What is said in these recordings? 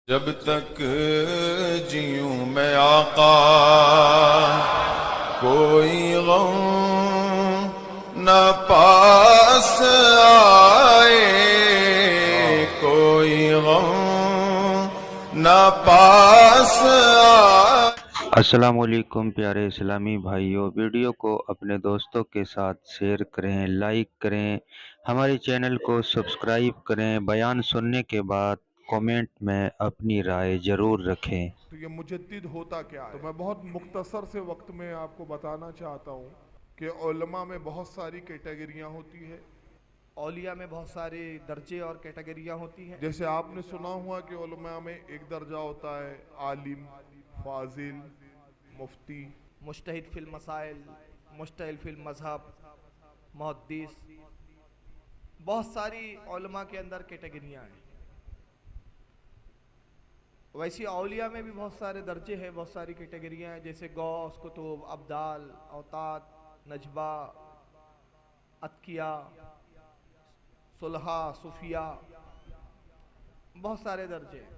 जब तक जीऊं मैं आका कोई गम न पास आए, कोई गम न पास आए। अस्सलाम वालेकुम प्यारे इस्लामी भाइयों, वीडियो को अपने दोस्तों के साथ शेयर करें, लाइक करें, हमारे चैनल को सब्सक्राइब करें। बयान सुनने के बाद कमेंट में अपनी राय ज़रूर रखें। तो ये मुजद्दिद होता क्या है? तो मैं बहुत मुख्तसर से वक्त में आपको बताना चाहता हूँ कि उलमा में बहुत सारी कैटेगरियाँ होती है। औलिया में बहुत सारे दर्जे और कैटेगरियाँ होती हैं। जैसे आपने सुना हुआ कि उलमा में एक दर्जा होता है आलिम, फाजिल, मुफ्ती। मुज्तहिद फिल मसाइल, मुज्तहिद फिल मजहब, मुहद्दिस, बहुत सारी औलमा के अंदर कैटेगरियाँ हैं। वैसे औलिया में भी बहुत सारे दर्जे हैं, बहुत सारी कैटेगरियाँ हैं, जैसे गौस, कुतुब, अब्दाल, औतात, नजबा, अतकिया, सुलहा, सूफिया, बहुत सारे दर्जे हैं।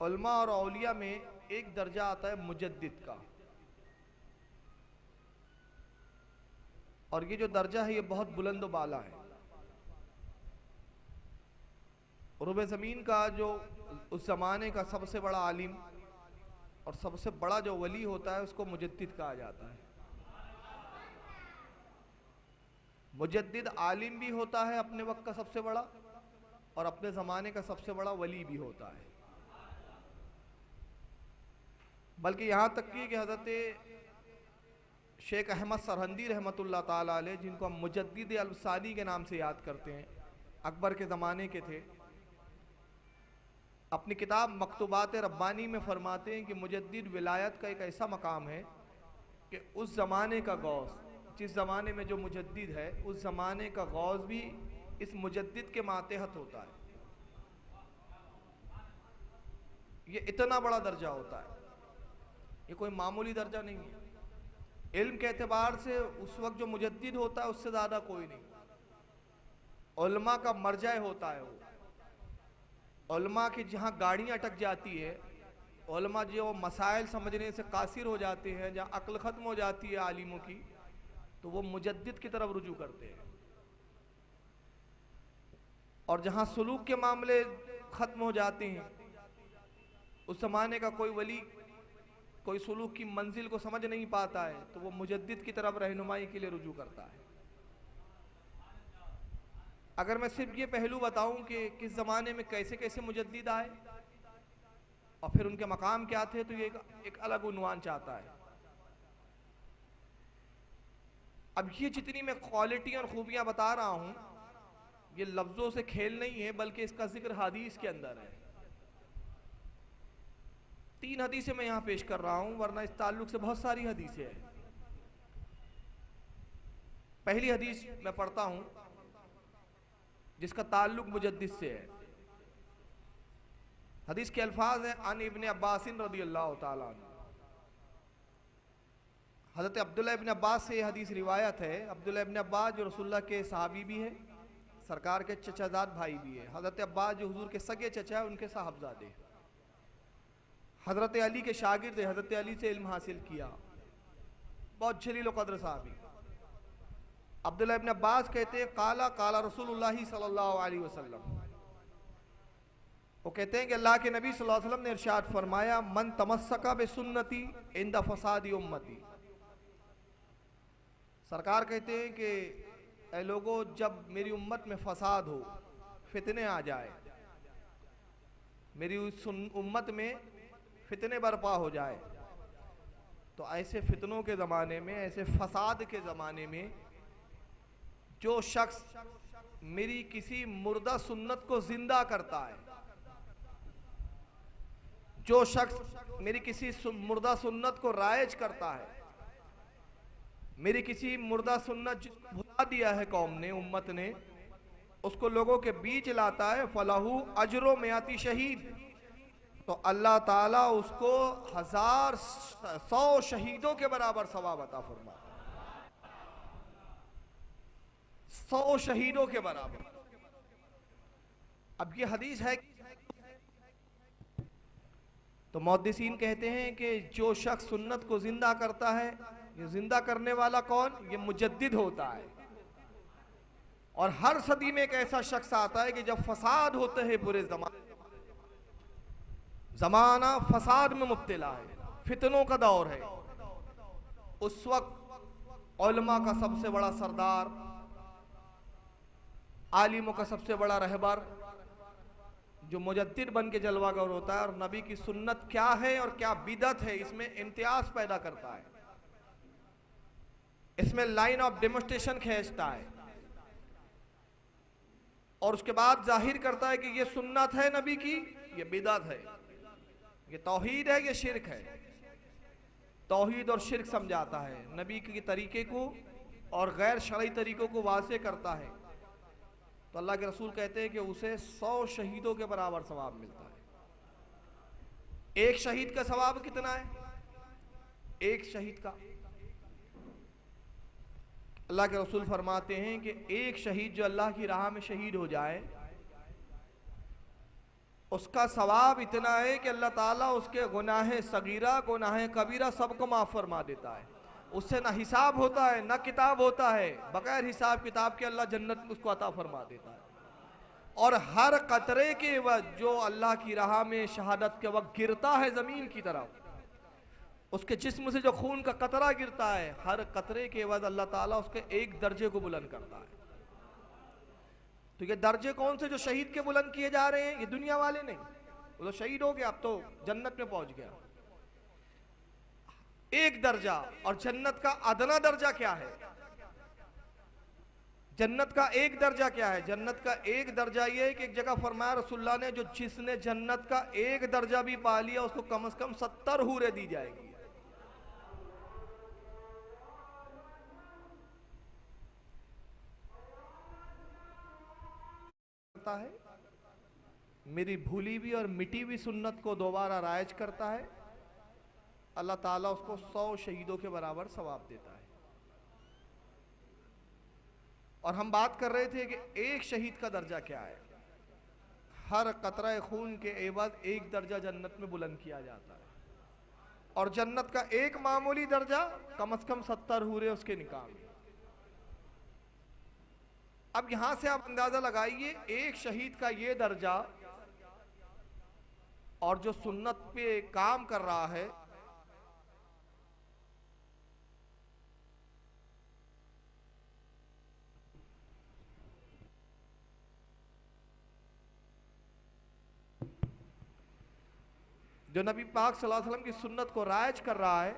उलमा और औलिया में एक दर्जा आता है मुजद्दिद का, और ये जो दर्जा है ये बहुत बुलंद बाला है। रुबे ज़मीन का जो उस ज़माने का सबसे बड़ा आलिम और सबसे बड़ा जो वली होता है उसको मुजद्दिद कहा जाता है। मुजद्दिद आलिम भी होता है अपने वक्त का सबसे बड़ा, और अपने ज़माने का सबसे बड़ा वली भी होता है। बल्कि यहाँ तक कि हज़रत शेख अहमद सरहंदी रहमतुल्लाह ताला अलैह, जिनको हम मुजद्दिद अल-सानी के नाम से याद करते हैं, अकबर के ज़माने के थे, अपनी किताब मकतूबात रब्बानी में फरमाते हैं कि मुजद्दिद विलायत का एक ऐसा मकाम है कि उस ज़माने का गौस, जिस ज़माने में जो मुजद्दिद है उस ज़माने का गौस भी इस मुजद्दिद के मातहत होता है। ये इतना बड़ा दर्जा होता है, ये कोई मामूली दर्जा नहीं है। इल्म के एतबार से उस वक्त जो मुजद्दिद होता है उससे ज़्यादा कोई नहीं। उलमा का मरजा होता है वो। उलमा की जहाँ गाड़ियाँ अटक जाती है, उलमा जो मसाइल समझने से कासिर हो जाते हैं, जहाँ अक्ल ख़त्म हो जाती है आलिमों की, तो वो मुजद्दिद की तरफ रुजू करते हैं। और जहाँ सुलूक के मामले ख़त्म हो जाते हैं, उस ज़माने का कोई वली कोई सुलूक की मंजिल को समझ नहीं पाता है, तो वो मुजद्दिद की तरफ रहनुमाई के लिए रुजू करता है। अगर मैं सिर्फ ये पहलू बताऊं कि किस ज़माने में कैसे कैसे मुजद्दिद आए और फिर उनके मकाम क्या थे, तो ये एक अलग उन्वान चाहता है। अब ये जितनी मैं क्वालिटी और खूबियां बता रहा हूं, ये लफ्ज़ों से खेल नहीं है, बल्कि इसका जिक्र हदीस के अंदर है। 3 हदीसें मैं यहाँ पेश कर रहा हूँ, वरना इस ताल्लुक से बहुत सारी हदीसें हैं। पहली हदीस मैं पढ़ता हूँ जिसका ताल्लुक मुजद्दिद से है। हदीस के अल्फाज हैं, अन इब्न अब्बास रज़ियल्लाहु ताला अन्हु। हज़रत अब्दुल्लाह इब्न अब्बास से ये हदीस रिवायत है। अब्दुल्लाह इब्न अब्बास जो रसूलुल्लाह के सहाबी भी है, सरकार के चचाजाद भाई भी है। हज़रत अब्बास जो हुजूर के सगे चचा है, उनके साहबजादे। हज़रत अली के शागिर्द, हज़रत अली से इल्म हासिल किया, बहुत जलील क़द्र साहबी। अब्दुल्लाह इब्न अब्बास कहते हैं, काला काला रसूलुल्लाह सल्लल्लाहु अलैहि वसल्लम, वो कहते हैं कि अल्लाह के नबी सल्लल्लाहु अलैहि वसल्लम ने इरशाद फरमाया, मन तमस्सका बिसुन्नती इंदा फसादी उम्मती। सरकार कहते हैं कि ऐ लोगों, जब मेरी उम्मत में फसाद हो, फितने आ जाए, मेरी उस उम्मत में फितने बर्पा हो जाए, तो ऐसे फितनों के ज़माने में, ऐसे फसाद के ज़माने में जो शख्स मेरी किसी मुर्दा सुन्नत को जिंदा करता है, जो शख्स मेरी किसी मुर्दा सुन्नत को राइज करता है, मेरी किसी मुर्दा सुन्नत भुला दिया है कौम ने, उम्मत ने, उसको लोगों के बीच लाता है, फलाहू अजरो मियाती शहीद, तो अल्लाह ताला उसको 1,000 शहीदों के बराबर सवाब अता फरमाता है। 100 शहीदों के बराबर। अब ये हदीस है तो मुहद्दिसीन कहते हैं कि जो शख्स सुन्नत को जिंदा करता है, ये जिंदा करने वाला कौन? ये मुजद्दिद होता है। और हर सदी में एक ऐसा शख्स आता है कि जब फसाद होते हैं पूरे जमाना फसाद में मुब्तला है, फितनों का दौर है, उस वक्त उलमा का सबसे बड़ा सरदार, आलिमों का सबसे बड़ा रहबर जो मुजद्दिद बन के जलवागर होता है और नबी की सुन्नत क्या है और क्या बिदअत है इसमें इम्तियाज पैदा करता है, इसमें लाइन ऑफ डेमोस्ट्रेशन खींचता है और उसके बाद जाहिर करता है कि ये सुन्नत है नबी की, ये बिदअत है, ये तौहीद है, ये शिरक है। तौहीद और शिरक समझाता है, नबी के तरीके को और गैर शरई तरीकों को वाज़ेह करता है। तो अल्लाह के रसूल कहते हैं कि उसे 100 शहीदों के बराबर सवाब मिलता है। एक शहीद का सवाब कितना है? एक शहीद का अल्लाह के रसूल फरमाते हैं कि एक शहीद जो अल्लाह की राह में शहीद हो जाए उसका सवाब इतना है कि अल्लाह ताला उसके गुनाह सगीरा गुनाह कबीरा सबको माफ़ फरमा देता है। उससे ना हिसाब होता है ना किताब होता है, बगैर हिसाब किताब के अल्लाह जन्नत में उसको अता फरमा देता है। और हर कतरे के वक्त जो अल्लाह की राह में शहादत के वक्त गिरता है ज़मीन की तरफ, उसके जिस्म से जो खून का कतरा गिरता है, हर कतरे के वक्त अल्लाह ताला उसके एक दर्जे को बुलंद करता है। तो ये दर्जे कौन से जो शहीद के बुलंद किए जा रहे हैं? ये दुनिया वाले नहीं, वो तो शहीद हो गया, अब तो जन्नत में पहुंच गया। एक दर्जा। और जन्नत का अदना दर्जा क्या है? जन्नत का एक दर्जा क्या है? जन्नत का एक दर्जा ये है कि एक जगह फरमाया रसूलुल्लाह ने, जो जिसने जन्नत का एक दर्जा भी पा लिया उसको कम से कम 70 हूरें दी जाएगी। है मेरी भूली हुई और मिटी हुई सुन्नत को दोबारा राइज करता है, अल्लाह ताला उसको 100 शहीदों के बराबर सवाब देता है। और हम बात कर रहे थे कि एक शहीद का दर्जा क्या है। हर कतरा खून के एवज एक दर्जा जन्नत में बुलंद किया जाता है और जन्नत का एक मामूली दर्जा कम से कम 70 हूरें उसके निकाम। अब यहां से आप अंदाजा लगाइए, एक शहीद का ये दर्जा और जो सुन्नत पे काम कर रहा है, जो नबी पाक सल्लल्लाहु अलैहि वसल्लम की सुन्नत को राइज कर रहा है,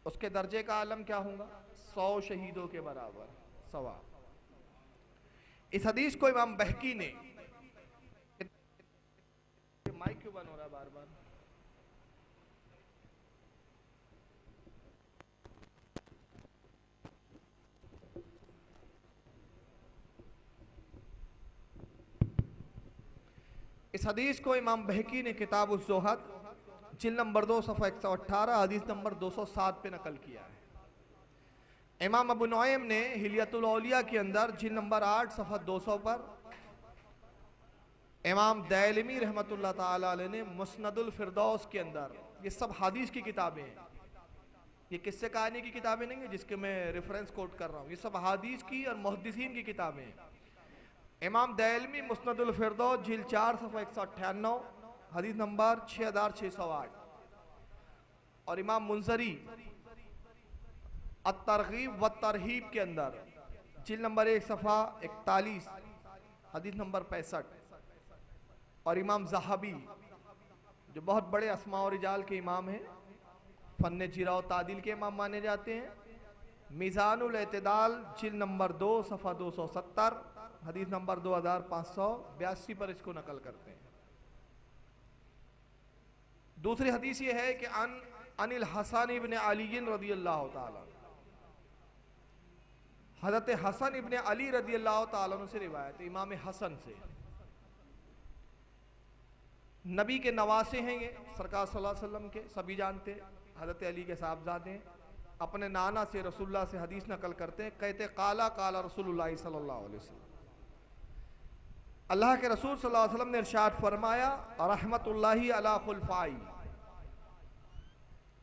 उसके दर्जे का आलम क्या होगा? 100 शहीदों के बराबर सवाब। इस हदीस को इमाम बहकी ने, माइक क्यों बंद हो रहा है बार बार? इस हदीस को इमाम बहकी ने किताब उज़्ज़ुहद जिल्द नंबर 2 सफ़ा 118 हदीस नंबर 207 पे नकल किया है। इमाम अबू नुआइम ने हिलियतुल औलिया के अंदर जिल्द नंबर 8 सफ़ा 200 पर, इमाम दैलमी रहमतुल्लाह ताला अलैह ने मुस्नदुल फिरदौस के अंदर, ये सब हदीस की किताबें हैं, ये किस्से कहानी की किताबें नहीं है जिसके मैं रेफरेंस कोट कर रहा हूँ, ये सब हदीस की और मुहद्दिसीन की किताबें हैं। इमाम दैलमी मुस्नदुल फिरदौस जिल्द 4 सफ़ा 198 हदीस नंबर 6608 और इमाम मुंजरी अत-तरगीब व तरहीब के अंदर जिल्द नंबर 1 सफ़ा 41 हदीस नंबर 65 और इमाम ज़हाबी जो बहुत बड़े अस्मा और रिजाल के इमाम हैं, फन्ने जिरा और तादील के इमाम माने जाते हैं, मीज़ानुल एतदाल जिल्द नंबर 2 सफ़ा 270 हदीस नंबर 2582 पर इसको नकल करते हैं। दूसरी हदीस ये है कि अनिल हसन इब्ने अली रदियल्लाहु ताला, हज़रत हसन इब्ने अली रदियल्लाहु ताला से रिवायत है, इमाम हसन से, नबी के नवासे हैं ये, सरकार सल्लल्लाहु अलैहि वसल्लम के, सभी जानते हैं, हज़रत अली के साहबजादे हैं, अपने नाना से रसूलुल्लाह से हदीस नकल करते हैं, कहते काला काला रसूलुल्लाह सल्लल्लाहु अलैहि वसल्लम, अल्लाह के रसूल सल्लल्लाहु अलैहि वसल्लम ने इरशाद फरमाया रहमतुल्लाहि अला खुलफाई,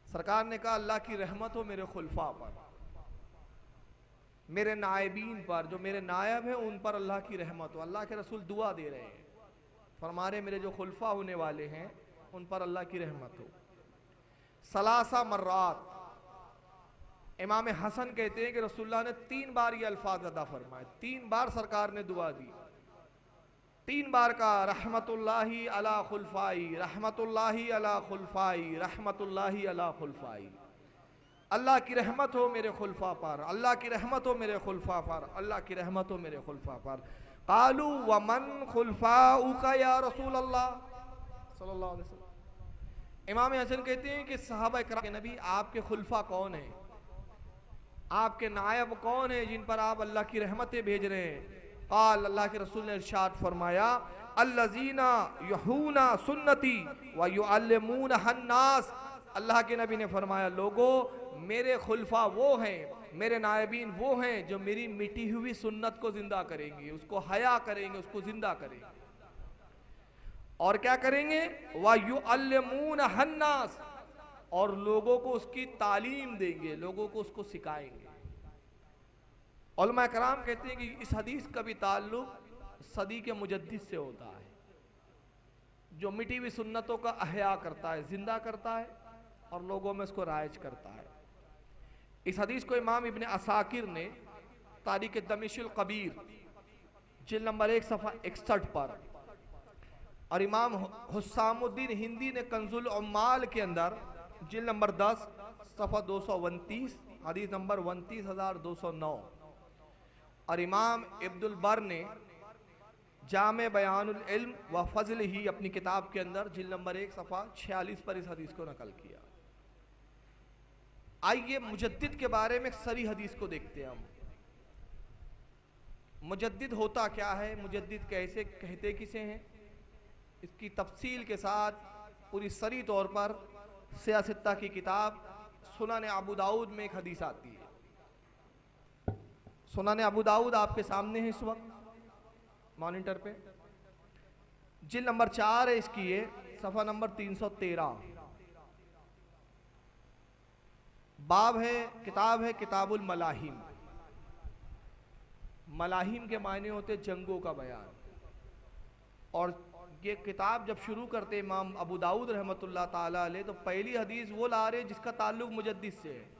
सरकार ने कहा अल्लाह की रहमत हो मेरे खुलफा पर, मेरे नायबीन पर, जो मेरे नायब हैं उन पर अल्लाह की रहमत हो। अल्लाह के रसूल दुआ दे रहे हैं, फरमा रहे मेरे जो खुलफा होने वाले हैं उन पर अल्लाह की रहमत हो। सलासा मर्रात, इमाम हसन कहते हैं कि रसूलुल्लाह ने 3 बार ये अल्फाज अदा फरमाए, 3 बार सरकार ने दुआ दी, 3 बार का रहमतुल्लाहि अला खुलफाई, रहमतुल्लाहि अला खुलफाई, रहमतुल्लाहि अला खुलफाई। अल्लाह की रहमत हो मेरे खुलफा पर, अल्लाह की रहमत हो मेरे खुलफा पर, अल्लाह की रहमत हो मेरे खुलफा पर। कालू व मन खुलफाउका या रसूल अल्लाह सल्लल्लाहु अलैहि वसल्लम। इमाम हसन कहते हैं कि सहाबा इकराम के नबी आपके खुलफा कौन है, आपके नायब कौन है जिन पर आप अल्लाह की रहमतें भेज रहे हैं। काल, अल्लाह के रसूल ने इरशाद फरमाया अल्लज़ीना यहूना सुन्नती व युअल्लिमूना हन्नास। अल्लाह के नबी ने फरमाया लोगों, मेरे खुलफा वो हैं, मेरे नायबीन वो हैं जो मेरी मिटी हुई सुन्नत को जिंदा करेंगे, उसको हया करेंगे, उसको जिंदा करेंगे। और क्या करेंगे, व युअल्लिमूना हन्नास, और लोगों को उसकी तालीम देंगे, लोगों को उसको सिखाएंगे। उलमा कराम कहते हैं कि इस हदीस का भी ताल्लुक सदी के मुजद्दिद से होता है, जो मिटी हुई सुन्नतों का अहया करता है, जिंदा करता है और लोगों में उसको राइज करता है। इस हदीस को इमाम इब्न असाकिर ने तारीख दमिश्कुल कबीर जिल्द नंबर 1 सफ़ा 61 पर, और इमाम हुस्सामुद्दीन हिंदी ने कंजुल उम्माल के अंदर जिल्द नंबर 10 सफ़ा 229 हदीस नंबर 29209, और इमाम इब्नुल बर ने जामे बयानुल इल्म व फज़ल ही अपनी किताब के अंदर जिल्द नंबर 1 सफ़ा 46 पर इस हदीस को नकल किया। आइए मुजद्दिद के बारे में एक सरी हदीस को देखते हैं हम। मुजद्दिद होता क्या है, मुजद्दिद कैसे कहते किसे हैं, इसकी तफसील के साथ पूरी सरी तौर पर सियासत्ता की किताब सुनन अबू दाऊद में एक हदीस आती है। सुनन अबू दाऊद आपके सामने है इस वक्त मॉनिटर पे, जिल्द नंबर 4 है इसकी, ये सफ़ा नंबर 313, बाब है, किताब है किताबुल मलाहिम। मलाहिम के मायने होते जंगों का बयान, और ये किताब जब शुरू करते इमाम अबू दाऊद रहमतुल्लाह ताला अलैह, तो पहली हदीस वो ला रहे जिसका ताल्लुक मुजद्दिद से है।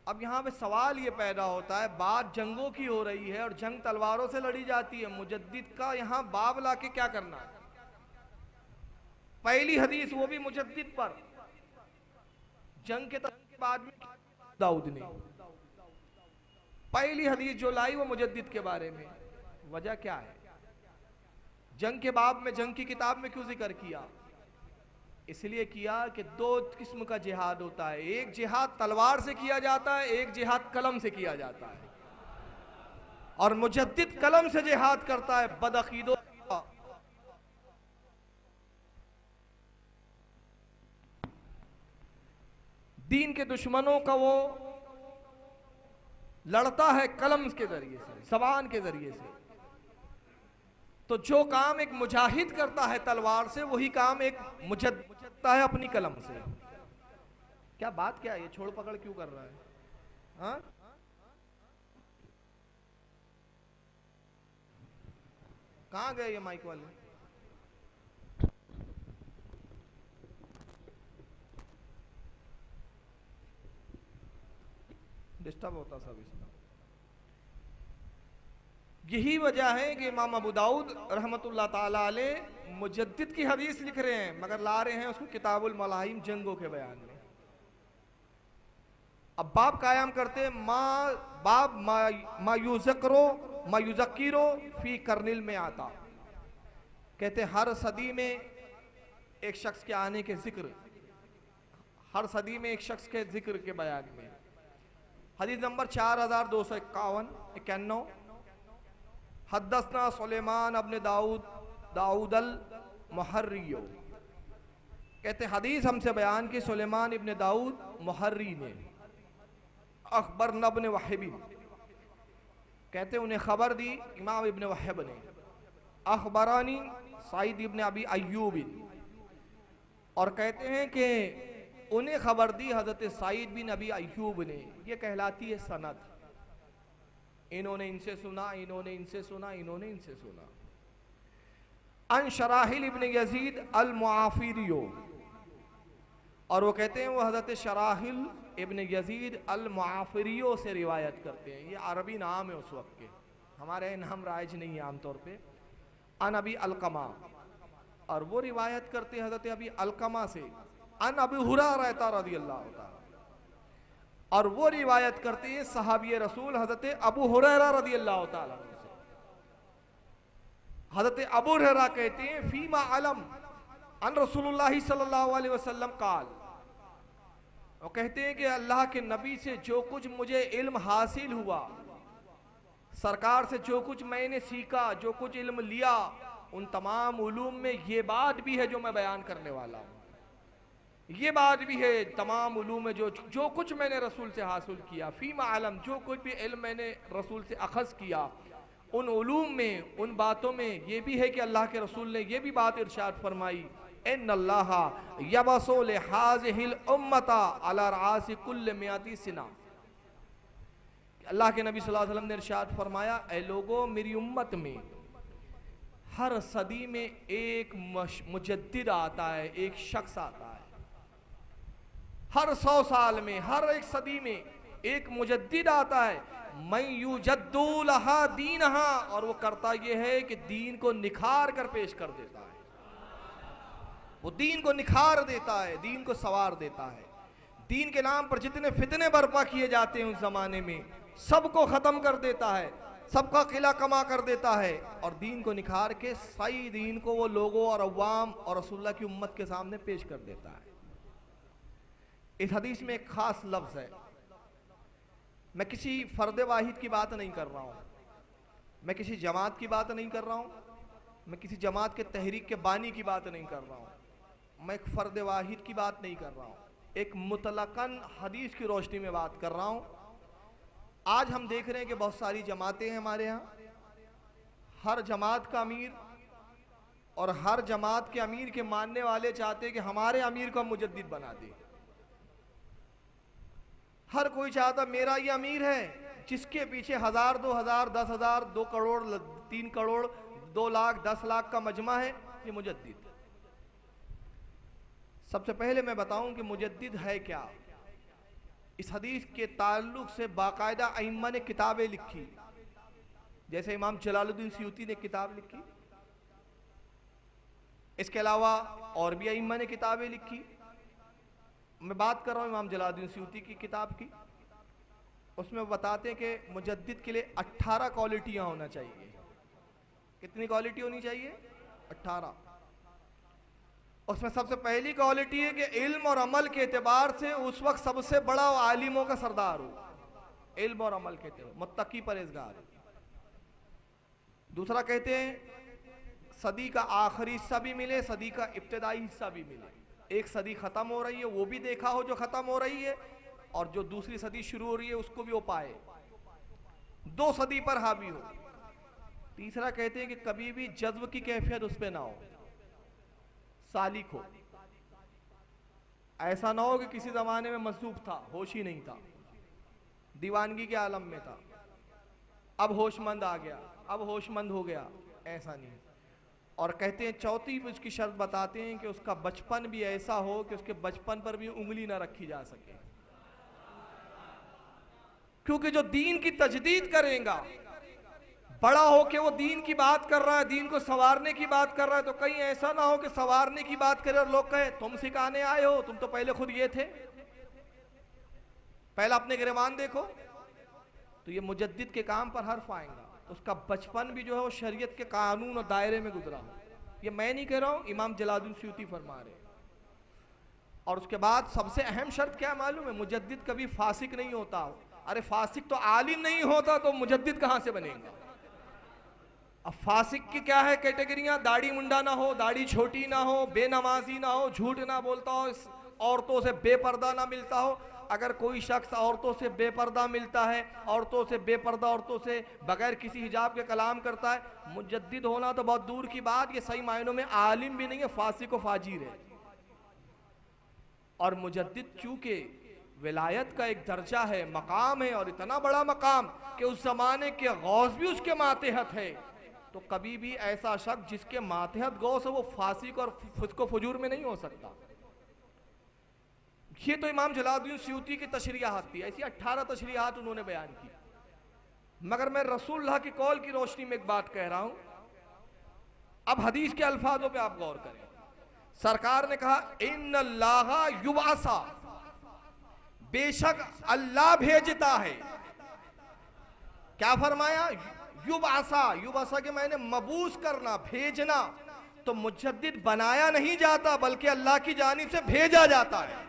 अब यहाँ पे सवाल ये पैदा होता है, बात जंगों की हो रही है और जंग तलवारों से लड़ी जाती है, मुजद्दिद का यहाँ बाब ला के क्या करना है। पहली हदीस वो भी मुजद्दिद पर, जंग के बाद में दाऊद ने पहली हदीस जो लाई वो मुजद्दिद के बारे में। वजह क्या है, जंग के बाब में, जंग की किताब में क्यों जिक्र किया? इसलिए किया कि 2 किस्म का जिहाद होता है, एक जिहाद तलवार से किया जाता है, एक जिहाद कलम से किया जाता है, और मुजद्दिद कलम से जिहाद करता है। बदअकीदो दीन के दुश्मनों का वो लड़ता है कलम के जरिए से, ज़बान के जरिए से। तो जो काम एक मुजाहिद करता है तलवार से, वही काम एक मुजद्दिद करता है अपनी कलम से। क्या बात क्या है, ये छोड़ पकड़ क्यों कर रहा है? हाँ, कहाँ गए ये माइक वाले? डिस्टर्ब होता सब इसमें। यही वजह है कि इमाम अबू दाऊद रहमतुल्लाह ताला अलैह मुजद्दिद की हदीस लिख रहे हैं, मगर ला रहे हैं उसको किताबुल मलाहिम, जंगों के बयान में। अब बाब कायम करते बाब मा युज़क्किरो फी करनिल में आता, कहते हर सदी में एक शख्स के आने के जिक्र, हर सदी में एक शख्स के जिक्र के बयान में। हदीस नंबर 4251 हद्दसना सुलेमान अब्न दाऊद अल मुहर्रियो, कहते हदीस हमसे बयान की सुलेमान इब्न दाऊद मुहर्री ने। अखबर नब्न वहबी, कहते उन्हें खबर दी इमाम इब्न वहब ने, अखबरानी सईद इब्न अबी अय्यूब, और कहते हैं कि उन्हें खबर दी हजरत सईद बिन अबी अय्यूब ने। ये कहलाती है सनद। इन्होंने इनसे सुना, इन्होंने इनसे सुना, इन्होंने इनसे सुना। अन शराहिल इब्न यजीद अल मुआफिरियो, और वो कहते हैं वो हजरत शराहिल इब्न यजीद अल मुआफिरियो से रिवायत करते हैं। ये अरबी नाम है उस वक्त के, हमारे नाम राइज नहीं है आमतौर पे। अन अबी अलकमा, और वो रिवायत करते हैं हजरत अबी अलकमा से अन अबी हुरैरा रज़ियल्लाहु ताला, और वो रिवायत करते हैं सहाबी रसूल हजरत अबू हुरैरा रज़ियल्लाहु ताला से। हजरत अबू हुरैरा कहते हैं फीमा अलम अन रसूलुल्लाह सल्लल्लाहु अलैहि वसल्लम काल, वो कहते हैं कि अल्लाह के नबी से जो कुछ मुझे इल्म हासिल हुआ, सरकार से जो कुछ मैंने सीखा, जो कुछ इल्म लिया, उन तमाम उलूम में ये बात भी है जो मैं बयान करने वाला हूँ। ये बात भी है तमाम उलूम में जो कुछ मैंने रसूल से हासिल किया, फीमा आलम, जो कुछ भी इल्म मैंने रसूल से अखज़ किया, उन उलूम में, उन बातों में ये भी है कि अल्लाह के रसूल ने ये भी बात इरशाद फरमाई, इन्नल्लाहा यबसु लिहाज़िहिल उम्मता अला रासी कुल्ल मियाती सिना। अल्लाह के नबी सल्लल्लाहु अलैहि वसल्लम ने इरशाद फरमाया, ऐ लोगों, मेरी उम्मत में हर सदी में एक मुजद्दिद आता है, एक शख्स आता है। हर 100 साल में, हर एक सदी में एक मुजद्दिद आता है। मैं युजद्दु लहा दीनहा, और वो करता ये है कि दीन को निखार कर पेश कर देता है। वो दीन को निखार देता है, दीन को सवार देता है। दीन के नाम पर जितने फितने बर्पा किए जाते हैं उस जमाने में, सबको खत्म कर देता है, सबका किला कमा कर देता है, और दीन को निखार के सही दीन को वो लोगों और अवाम और रसूलुल्लाह की उम्मत के सामने पेश कर देता है। इस हदीस में एक खास लफ्ज़ है। मैं किसी फर्द वाहिद की बात नहीं कर रहा हूँ, मैं किसी जमात की बात नहीं कर रहा हूँ, मैं किसी जमात के तहरीक के बानी की बात नहीं कर रहा हूँ, मैं एक फ़र्द वाहिद की बात नहीं कर रहा हूँ, एक मुतलकन हदीस की रोशनी में बात कर रहा हूँ। आज हम देख रहे हैं कि बहुत सारी जमातें हैं हमारे यहाँ, हर जमात का अमीर और हर जमात के अमीर के मानने वाले चाहते हैं कि हमारे अमीर को हम मुजद्दिद बना दें। हर कोई चाहता मेरा ये अमीर है, जिसके पीछे 1000, 2000, 10,000, 2 करोड़, 3 करोड़, 2 लाख, 10 लाख का मजमा है, ये मुजद्दिद। सबसे पहले मैं बताऊं कि मुजद्दिद है क्या। इस हदीस के ताल्लुक से बाकायदा अइम्मा ने किताबें लिखी, जैसे इमाम जलालुद्दीन सयूती ने किताब लिखी। इसके अलावा और भी अइम्मा ने किताबें लिखी। मैं बात कर रहा हूँ इमाम जलालुद्दीन सयूती की किताब की। उसमें वो बताते हैं कि मुजद्दिद के लिए 18 क्वालिटियाँ होना चाहिए। कितनी क्वालिटी होनी चाहिए? 18। उसमें सबसे पहली क्वालिटी है कि इल्म और अमल के एतबार से उस वक्त सबसे बड़ा आलिमों का सरदार हो। इल्म और अमल के एतबार, मुत्तकी परहेजगार। दूसरा कहते हैं सदी का आखिरी हिस्सा भी मिले, सदी का इब्तदाई हिस्सा भी मिले। एक सदी खत्म हो रही है वो भी देखा हो जो खत्म हो रही है, और जो दूसरी सदी शुरू हो रही है उसको भी वो पाए, 2 सदी पर हावी हो। तीसरा कहते हैं कि कभी भी जज्ब की कैफियत उस पर ना हो, सालिक हो। ऐसा ना हो कि किसी जमाने में मसरूफ था, होश ही नहीं था, दीवानगी के आलम में था, अब होशमंद आ गया, अब होशमंद हो गया, ऐसा नहीं। और कहते हैं चौथी उसकी शर्त बताते हैं कि उसका बचपन भी ऐसा हो कि उसके बचपन पर भी उंगली ना रखी जा सके, क्योंकि जो दीन की तजदीद करेगा, बड़ा हो के वो दीन की बात कर रहा है, दीन को संवारने की बात कर रहा है, तो कहीं ऐसा ना हो कि संवारने की बात करे और लोग कहे तुम सिखाने आए हो, तुम तो पहले खुद ये थे, पहला अपने गिरबान देखो। तो ये मुजद्दिद के काम पर हर्फ आएगा, उसका बचपन भी जो है वो शरीयत के कानून और दायरे में गुजरा हो। ये मैं नहीं कह रहा हूं, इमाम जलालुद्दीन सयूती फरमा रहे। और उसके बाद सबसे अहम शर्त क्या मालूम है? मुजद्दिद कभी फासिक नहीं होता। अरे फासिक तो आलिम नहीं होता तो मुजद्दिद कहां से बनेगा? अब फासिक की क्या है कैटेगरियां? दाढ़ी मुंडा ना हो, दाढ़ी छोटी ना हो, बेनमाजी ना हो, झूठ ना बोलता हो, औरतों से बेपर्दा ना मिलता हो, अगर कोई शख्स औरतों से बेपर्दा मिलता है, औरतों से बेपर्दा औरतों से बगैर किसी हिजाब के कलाम करता है, मुजद्दिद होना तो बहुत दूर की बात, ये सही मायनों में आलिम भी नहीं है, फासिक व फाजिर है। और मुजद्दिद चूंकि विलायत का एक दर्जा है, मकाम है, और इतना बड़ा मकाम कि उस जमाने के गौस भी उसके मातेहत है, तो कभी भी ऐसा शख्स जिसके मातेहत गौस है वो फासिक और फुस्को फजूर में नहीं हो सकता। ये तो इमाम जलालुद्दीन सयूती की तशरीहात थी, ऐसी 18 तशरीहात उन्होंने बयान की। मगर मैं रसूलुल्लाह की कौल की रोशनी में एक बात कह रहा हूं। अब हदीस के अल्फाजों पे आप गौर करें। सरकार ने कहा इन्नल्लाह युबासा, बेशक अल्लाह भेजता है। क्या फरमाया? युबासा। युबासा के मैंने मबूस करना, भेजना। तो मुजद्दिद बनाया नहीं जाता बल्कि अल्लाह की जानिब से भेजा जाता है।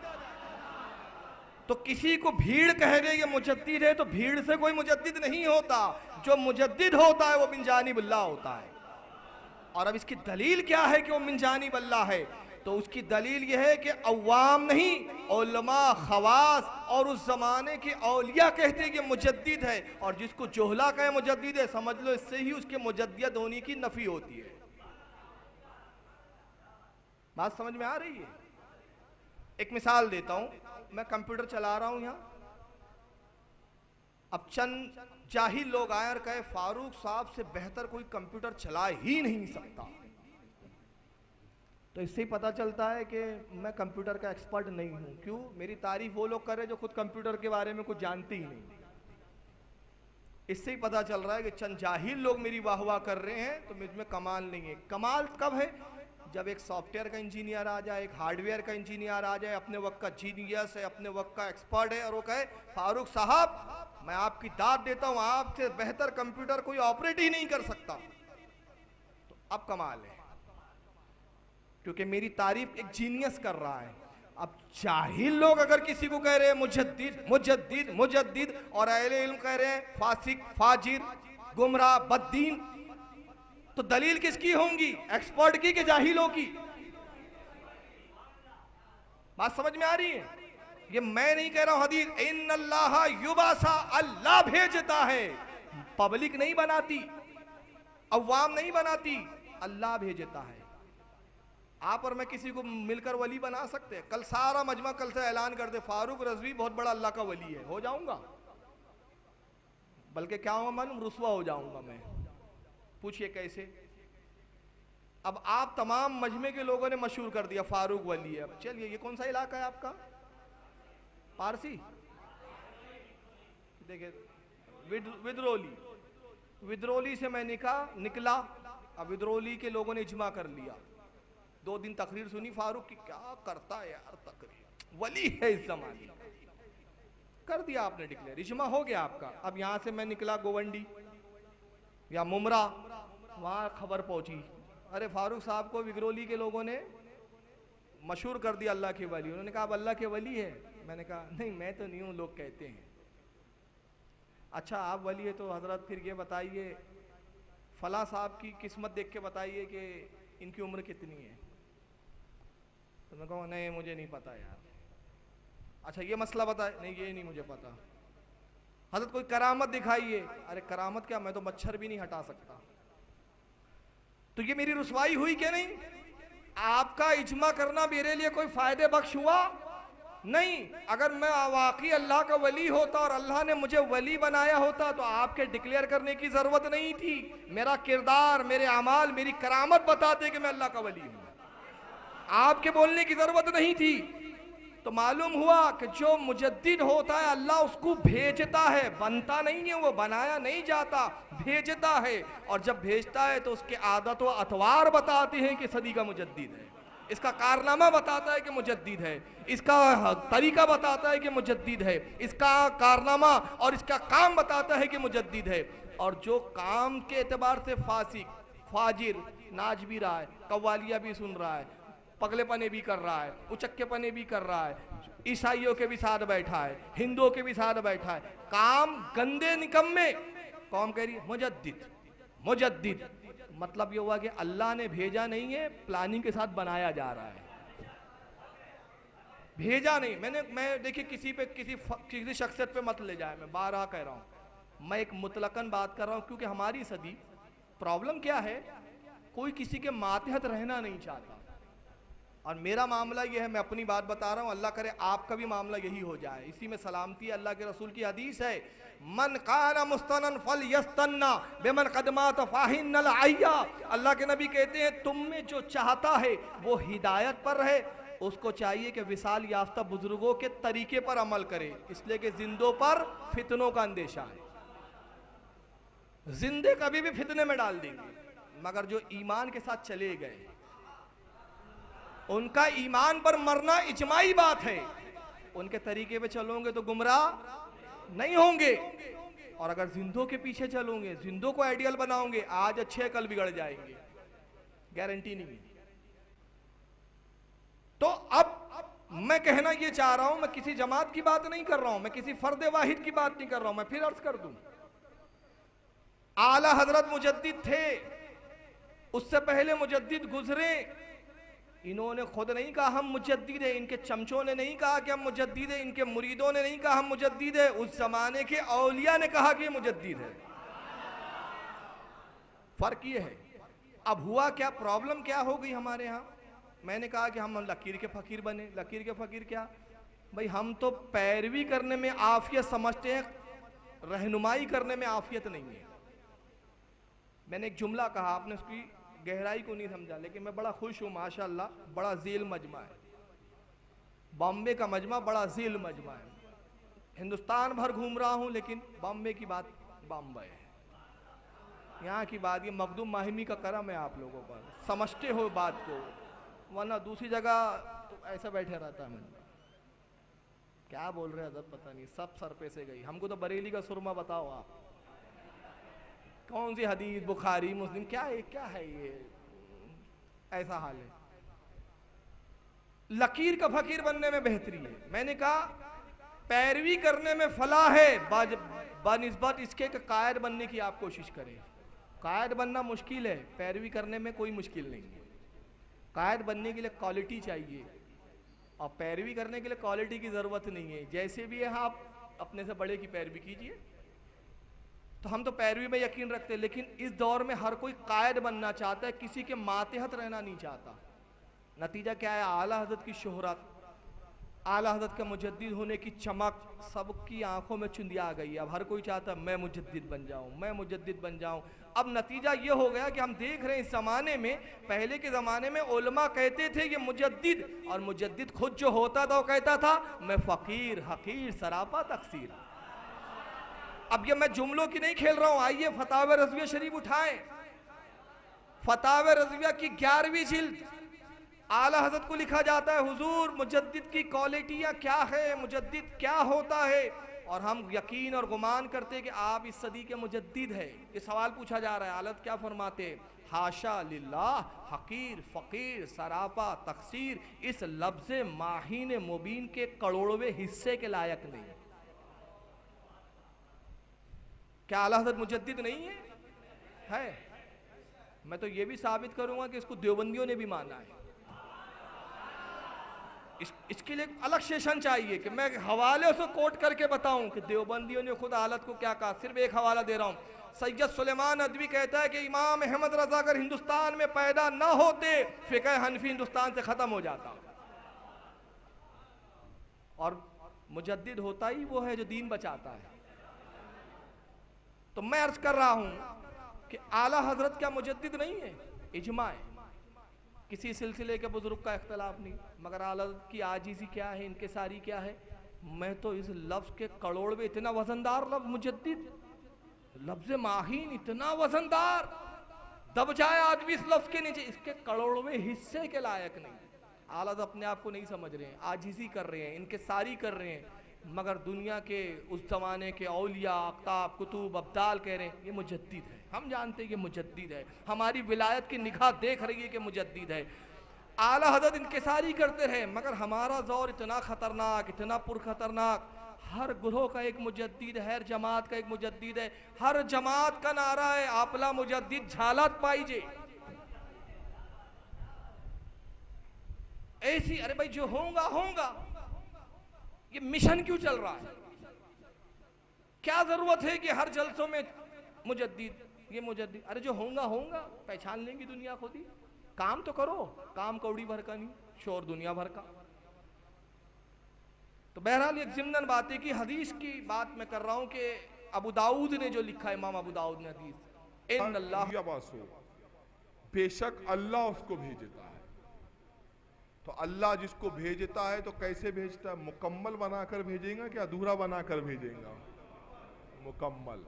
तो किसी को भीड़ कह दे ये मुजद्दिद है तो भीड़ से कोई मुजद्दिद नहीं होता। जो मुजद्दिद होता है वो मिन जानिब अल्लाह होता है। और अब इसकी दलील क्या है कि वो मिन जानिब अल्लाह है? तो उसकी दलील यह है कि अवाम नहीं, उलमा, खवास और उस जमाने के औलिया कहते हैं कि मुजद्दिद है, और जिसको जोहला कहे मुजद्दिद है, समझ लो इससे ही उसके मुजद्दिद होने की नफी होती है। बात समझ में आ रही है? एक मिसाल देता हूं। मैं कंप्यूटर चला रहा हूं यहां, अब चंद जाहिल लोग आए और कहे फारूक साहब से बेहतर कोई कंप्यूटर चला ही नहीं सकता। तो इससे ही पता चलता है कि मैं कंप्यूटर का एक्सपर्ट नहीं हूं। क्यों? मेरी तारीफ वो लोग कर रहे जो खुद कंप्यूटर के बारे में कुछ जानते ही नहीं। इससे ही पता चल रहा है कि चंद जाहिल लोग मेरी वाहवाह कर रहे हैं तो मुझ में कमाल नहीं है। कमाल कब है? जब एक सॉफ्टवेयर का इंजीनियर आ जाए, एक हार्डवेयर का इंजीनियर आ जाए, अपने वक्त का जीनियस है, अपने वक्त का एक्सपर्ट है, और वो कहे फारूक साहब मैं आपकी दाद देता हूं, आपसे बेहतर कंप्यूटर कोई ऑपरेट ही नहीं कर सकता। तो अब कमाल है, क्योंकि मेरी तारीफ एक जीनियस कर रहा है। अब जाहिल लोग अगर किसी को कह रहे हैं मुजद्दिद मुजद्दिद मुजद्दिद, और अहले इल्म कह रहे हैं फासिक, फाजिर, गुमराह, बद्दीन, तो दलील किसकी होंगी? एक्सपर्ट की कि जाहिलों की? बात समझ में आ रही है? ये मैं नहीं कह रहा हूं हदीस, इन्नल्लाह युबासा, अल्लाह भेजता है। पब्लिक नहीं बनाती, अवाम नहीं बनाती, अल्लाह भेजता है। आप और मैं किसी को मिलकर वली बना सकते हैं? कल सारा मजमा कल से ऐलान कर दे फारूक रजवी बहुत बड़ा अल्लाह का वली है, हो जाऊंगा? बल्कि क्या होगा मालूम? रुसवा हो जाऊंगा मैं। पूछिए कैसे? अब आप तमाम मजमे के लोगों ने मशहूर कर दिया फारूक वली है। अब चलिए, ये कौन सा इलाका है आपका? पारसी? देखिए विद्रोली, विद्रोली से मैं निकला। अब विद्रोली के लोगों ने इजमा कर लिया। 2 दिन तकरीर सुनी फारूक की, क्या करता है यार तकरीर, वली है इस जमाने। कर दिया आपने डिक्लेयर, इजमा हो गया आपका। अब यहां से मैं निकला गोवंडी या मुमरा, वहां खबर पहुंची, अरे फारूक साहब को विग्रोली के लोगों ने मशहूर कर दिया अल्लाह के वली। उन्होंने कहा अब अल्लाह के वली है? मैंने कहा नहीं, मैं तो नहीं हूं, लोग कहते हैं। अच्छा आप वली है तो हजरत फिर ये बताइए फला साहब की किस्मत देख के बताइए कि इनकी उम्र कितनी है। तो मैं कहूँ नहीं मुझे नहीं पता यार। अच्छा ये मसला बताए? नहीं ये नहीं मुझे पता। हजरत कोई करामत दिखाइए। अरे करामत क्या, मैं तो मच्छर भी नहीं हटा सकता। तो ये मेरी रुसवाई हुई क्या? नहीं। आपका इजमा करना मेरे लिए कोई फायदे बख्श हुआ नहीं। अगर मैं वाकई अल्लाह का वली होता और अल्लाह ने मुझे वली बनाया होता तो आपके डिक्लेयर करने की जरूरत नहीं थी। मेरा किरदार, मेरे अमाल, मेरी करामत बताते कि मैं अल्लाह का वली हूं, आपके बोलने की जरूरत नहीं थी। तो मालूम हुआ कि जो मुजद्दिद होता है अल्लाह उसको भेजता है, बनता नहीं है, वो बनाया नहीं जाता, भेजता है। और जब भेजता है तो उसके आदत व अतवार बताते हैं कि सदी का मुजद्दिद है, इसका कारनामा बताता है कि मुजद्दिद है, इसका तरीका बताता है कि मुजद्दिद है, इसका कारनामा और इसका काम बताता है कि मुजद्दिद है। और जो काम के एतबार से फासिक, फाजिर, नाच भी रहा है, कव्वालिया भी सुन रहा है, पगलेपने भी कर रहा है, उचक्केपने भी कर रहा है, ईसाइयों के भी साथ बैठा है, हिंदुओं के भी साथ बैठा है, काम गंदे निकम्मे, कौम कह रही है मुजद्दिद मुजद्दिद। मतलब ये हुआ कि अल्लाह ने भेजा नहीं है, प्लानिंग के साथ बनाया जा रहा है। भेजा नहीं मैं देखिए किसी शख्सियत पे मत ले जाए, मैं बारहा कह रहा हूँ, मैं एक मुतलकन बात कर रहा हूँ, क्योंकि हमारी सदी प्रॉब्लम क्या है, कोई किसी के मातहत रहना नहीं चाहता। और मेरा मामला ये है, मैं अपनी बात बता रहा हूँ, अल्लाह करे आपका भी मामला यही हो जाए, इसी में सलामती है। अल्लाह के रसूल की हदीस है, मन काना मुस्तनन फल यस्तन्ना बेमन कदमात फाहिन्नल आय्या। अल्लाह के नबी कहते हैं, तुम में जो चाहता है वो हिदायत पर रहे, उसको चाहिए कि विसाल याफ्ता बुजुर्गों के तरीके पर अमल करे, इसलिए कि जिंदों पर फितनों का अंदेशा है, जिंदे कभी भी फितने में डाल देंगे। मगर जो ईमान के साथ चले गए, उनका ईमान पर मरना इजमाई बात है, उनके तरीके पे चलोगे तो गुमराह नहीं होंगे। और अगर जिंदों के पीछे चलोगे, जिंदों को आइडियल बनाओगे, आज अच्छे कल बिगड़ जाएंगे, गारंटी नहीं है। तो अब मैं कहना ये चाह रहा हूं, मैं किसी जमात की बात नहीं कर रहा हूं, मैं किसी फर्द वाहिद की बात नहीं कर रहा हूं, मैं फिर अर्ज कर दूं, आला हजरत मुजद्दिद थे, उससे पहले मुजद्दिद गुजरे, इन्होंने खुद नहीं कहा हम मुजद्दिद है, इनके चमचों ने नहीं कहा कि हम मुजद्दिद है, इनके मुरीदों ने नहीं कहा हम मुजद्दिद है, उस जमाने के औलिया ने कहा कि मुजद्दिद है। फर्क ये है। अब हुआ क्या, प्रॉब्लम क्या हो गई हमारे यहाँ, मैंने कहा कि हम लकीर के फकीर बने। लकीर के फकीर क्या भाई, हम तो पैरवी करने में आफियत समझते हैं, रहनुमाई करने में आफियत नहीं है। मैंने एक जुमला कहा, आपने उसकी गहराई को नहीं समझा, लेकिन मैं बड़ा खुश हूँ माशाअल्लाह, बड़ा झील मजमा है, बॉम्बे का मजमा बड़ा झील मजमा है। हिंदुस्तान भर घूम रहा हूँ, लेकिन बॉम्बे की बात बॉम्बे है, यहाँ की बात, ये मखदूम माहिमी का करम है आप लोगों पर, समझते हो बात को, वरना दूसरी जगह तो ऐसा बैठे रहता है। क्या बोल रहे हैं पता नहीं, सब सर पे से गई। हमको तो बरेली का सुरमा बताओ आप, कौन सी हदीस, बुखारी मुस्लिम, क्या है ये, ऐसा हाल है। लकीर का फकीर बनने में बेहतरी है। मैंने कहा पैरवी करने में फलाह है, बनिस्बत इसके कायद बनने की आप कोशिश करें। कायद बनना मुश्किल है, पैरवी करने में कोई मुश्किल नहीं है। कायद बनने के लिए क्वालिटी चाहिए, और पैरवी करने के लिए क्वालिटी की ज़रूरत नहीं है। जैसे भी है आप अपने से बड़े की पैरवी कीजिए। तो हम तो पैरवी में यकीन रखते हैं, लेकिन इस दौर में हर कोई कायद बनना चाहता है, किसी के मातहत रहना नहीं चाहता। नतीजा क्या है, आला हज़रत की शोहरत, आला हज़रत का मुजद्दिद होने की चमक सबकी आंखों में चुंदिया आ गई। अब हर कोई चाहता है मैं मुजद्दिद बन जाऊं, मैं मुजद्दिद बन जाऊं। अब नतीजा ये हो गया कि हम देख रहे हैं इस ज़माने में, पहले के ज़माने में उलमा कहते थे कि मुजद्दिद, और मुजद्दिद खुद जो होता था वो कहता था मैं फ़कीर हकीर सरापा तकसीर। अब ये मैं जुमलों की नहीं खेल रहा हूं, आइए फतावा रज़विया शरीफ उठाएं। फतावा रज़विया की 11वीं जिल्द, आला हज़रत को लिखा जाता है, हुजूर मुजद्दिद की क्वालिटियाँ क्या है, मुजद्दिद क्या होता है। और हम यकीन और गुमान करते हैं कि आप इस सदी के मुजद्दिद है। ये सवाल पूछा जा रहा है, आलत क्या फरमाते हैं, हाशा लिल्लाह, हकीर फ़कीर सरापा तकसीर इस लफ्ज़ माहीन मुबीन के करोड़वें हिस्से के लायक नहीं। क्या आला हज़रत मुजद्दिद नहीं है? मैं तो ये भी साबित करूंगा कि इसको देवबंदियों ने भी माना है। इसके लिए अलग सेशन चाहिए कि मैं हवाले से कोट करके बताऊं कि देवबंदियों ने खुद हालत को क्या कहा। सिर्फ एक हवाला दे रहा हूं, सैयद सुलेमान अदवी कहता है कि इमाम अहमद रजा अगर हिंदुस्तान में पैदा ना होते, फिक़ह हनफी हिंदुस्तान से खत्म हो जाता। और मुजद्दिद होता ही वो है जो दीन बचाता है। तो मैं अर्ज कर रहा हूं कि आला हजरत क्या मुजद्दिद नहीं है, इजमा है, किसी सिलसिले के बुजुर्ग का इख्तलाफ नहीं। मगर आला हजरत की आजीज़ी क्या है, इनके सारी क्या है। मैं तो इस लफ्ज़ के करोड़वे, इतना वजनदार लफ्ज़ मुजद्दिद, लफ्ज़ माहीन इतना वजनदार, दब जाए आदमी इस लफ्ज़ के नीचे, इसके करोड़वे हिस्से के लायक नहीं। आला हजरत अपने आप को नहीं समझ रहे हैं, आजीज़ी कर रहे हैं, इनके सारी कर रहे हैं। मगर दुनिया के उस ज़माने के औलिया अक़ताब कुतुब अब्दाल कह रहे हैं ये मुजद्दिद है। हम जानते हैं कि मुजद्दिद है, हमारी विलायत की निगाह देख रही है कि मुजद्दिद है। आला हज़रत इनकिसारी करते रहे, मगर हमारा दौर इतना ख़तरनाक, इतना पुरखतरनाक, हर गुरोह का एक मुजद्दिद है, हर जमात का एक मुजद्दिद है। हर जमात का नारा है आपला मुजद्दिद झालत पाइजे। ऐसी अरे भाई जो होगा होगा, ये मिशन क्यों चल रहा है? क्या जरूरत है कि हर जलसों में मुजद्दिद, ये मुजद्दिद? अरे जो होगा होगा, पहचान लेंगी दुनिया खुद ही। काम तो करो, काम कौड़ी भर का नहीं, शोर दुनिया भर का। तो बहरहाल एक ज़िम्नन बात है कि हदीस की बात मैं कर रहा हूं कि अबू दाऊद ने जो लिखा है, इमाम अबू दाऊद ने हदीस, इन अल्लाह, बेशक अल्लाह उसको भेजता है। तो अल्लाह जिसको भेजता है तो कैसे भेजता है? मुकम्मल बनाकर भेजेगा कि अधूरा बनाकर भेजेगा? मुकम्मल।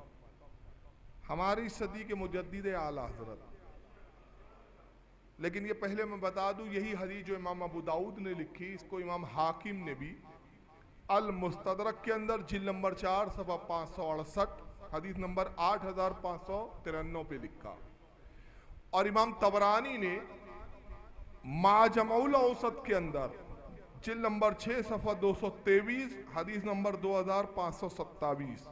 हमारी सदी के मुजद्दिद आला हजरत, लेकिन ये पहले मैं बता दूं, यही हदीस जो इमाम अबू दाऊद ने लिखी, इसको इमाम हाकिम ने भी अल मुस्तदरक के अंदर जिल्द नंबर 4 सफ़ा 568 हदीस नंबर 8593 पे लिखा। और इमाम तबरानी ने माजमउल औसत के अंदर जिल्द नंबर 6 सफ़ा 223 हदीस नंबर 2527,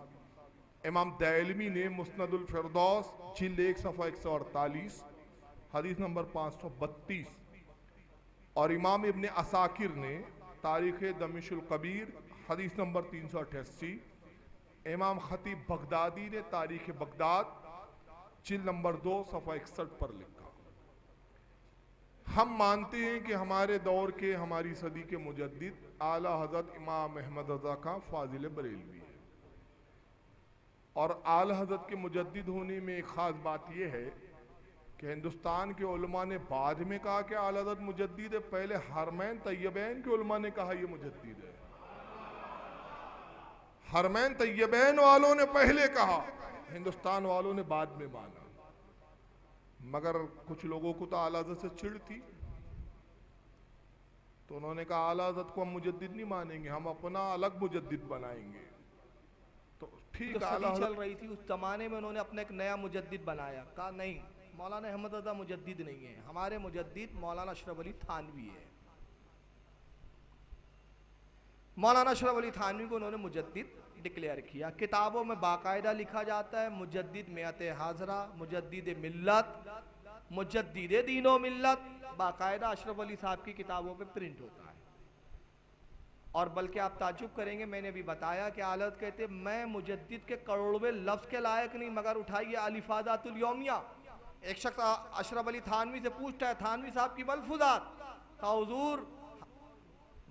इमाम दैलमी ने मुस्नदुल फिरदौस जिल्द 1 सफ़ा 148 हदीस नंबर 532, और इमाम इब्ने असाकिर ने तारीख़ दमिश्कुल कबीर हदीस नंबर 388, इमाम खतीब बगदादी ने तारीख़ बगदाद जिल्द नंबर 2 सफ़ा 61 पर लिखा। हम मानते हैं कि हमारे दौर के, हमारी सदी के मुजद्दिद आला हज़रत इमाम अहमद रज़ा खां फाजिल बरेलवी है। और आला हज़रत के मुजद्दिद होने में एक ख़ास बात यह है कि हिंदुस्तान के उलमा ने बाद में कहा कि आला हज़रत मुजद्दिद है, पहले हरमैन तैयबैन के उलमा ने कहा यह मुजद्दिद है। हरमैन तैयबैन वालों ने पहले कहा, हिंदुस्तान वालों ने बाद में माना। मगर कुछ लोगों को तो आला हज़रत से चिढ़ थी, तो उन्होंने कहा आला हज़रत को हम मुजद्दिद नहीं मानेंगे, हम अपना अलग मुजद्दिद बनाएंगे। तो ठीक, तो आला चल रही थी उस जमाने में, उन्होंने अपना एक नया मुजद्दिद बनाया। कहा नहीं, मौलाना अहमद रज़ा मुजद्दिद नहीं है, हमारे मुजद्दिद मौलाना अशरफ अली थानवी है। मौलाना अशरफ अली थानवी को उन्होंने मुजद्दिद डिक्लेयर किया। किताबों में बाकायदा लिखा जाता है मुजद्दिद मियात हाजरा, मुजद्दिद मिल्लत, मुजद्दिद दीनो मिल्लत, बाकायदा अशरफ अली साहब की किताबों पे प्रिंट होता है। और बल्कि आप ताज्जुब करेंगे, मैंने भी बताया कि आलत कहते मैं मुजद्दिद के करोड़वें लफ्ज़ के लायक नहीं, मगर उठाइए अलिफादातुल यौमिया। एक शख्स अशरफ अली थानवी से पूछता है, थानवी साहब की मलफूजात, कहा हुजूर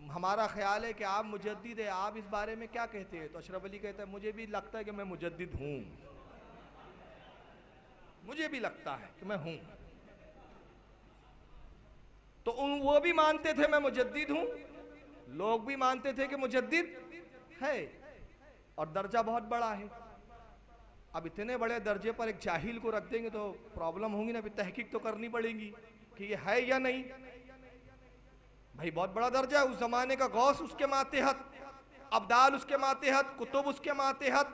हमारा ख्याल है कि आप मुजद्दिद है, आप इस बारे में क्या कहते हैं? तो अशरफ अली कहता है मुझे भी लगता है कि मैं मुजद्दिद हूँ, मुझे भी लगता है कि मैं हूँ। तो वो भी मानते थे मैं मुजद्दिद हूँ, लोग भी मानते थे कि मुजद्दिद है, और दर्जा बहुत बड़ा है। अब इतने बड़े दर्जे पर एक जाहिल को रख देंगे तो प्रॉब्लम होगी ना, फिर तहकीक तो करनी पड़ेगी कि ये है या नहीं। भाई बहुत बड़ा दर्जा है, उस जमाने का गौस उसके मातेहत, अब्दाल उसके मातेहत, कुतुब उसके मातेहत,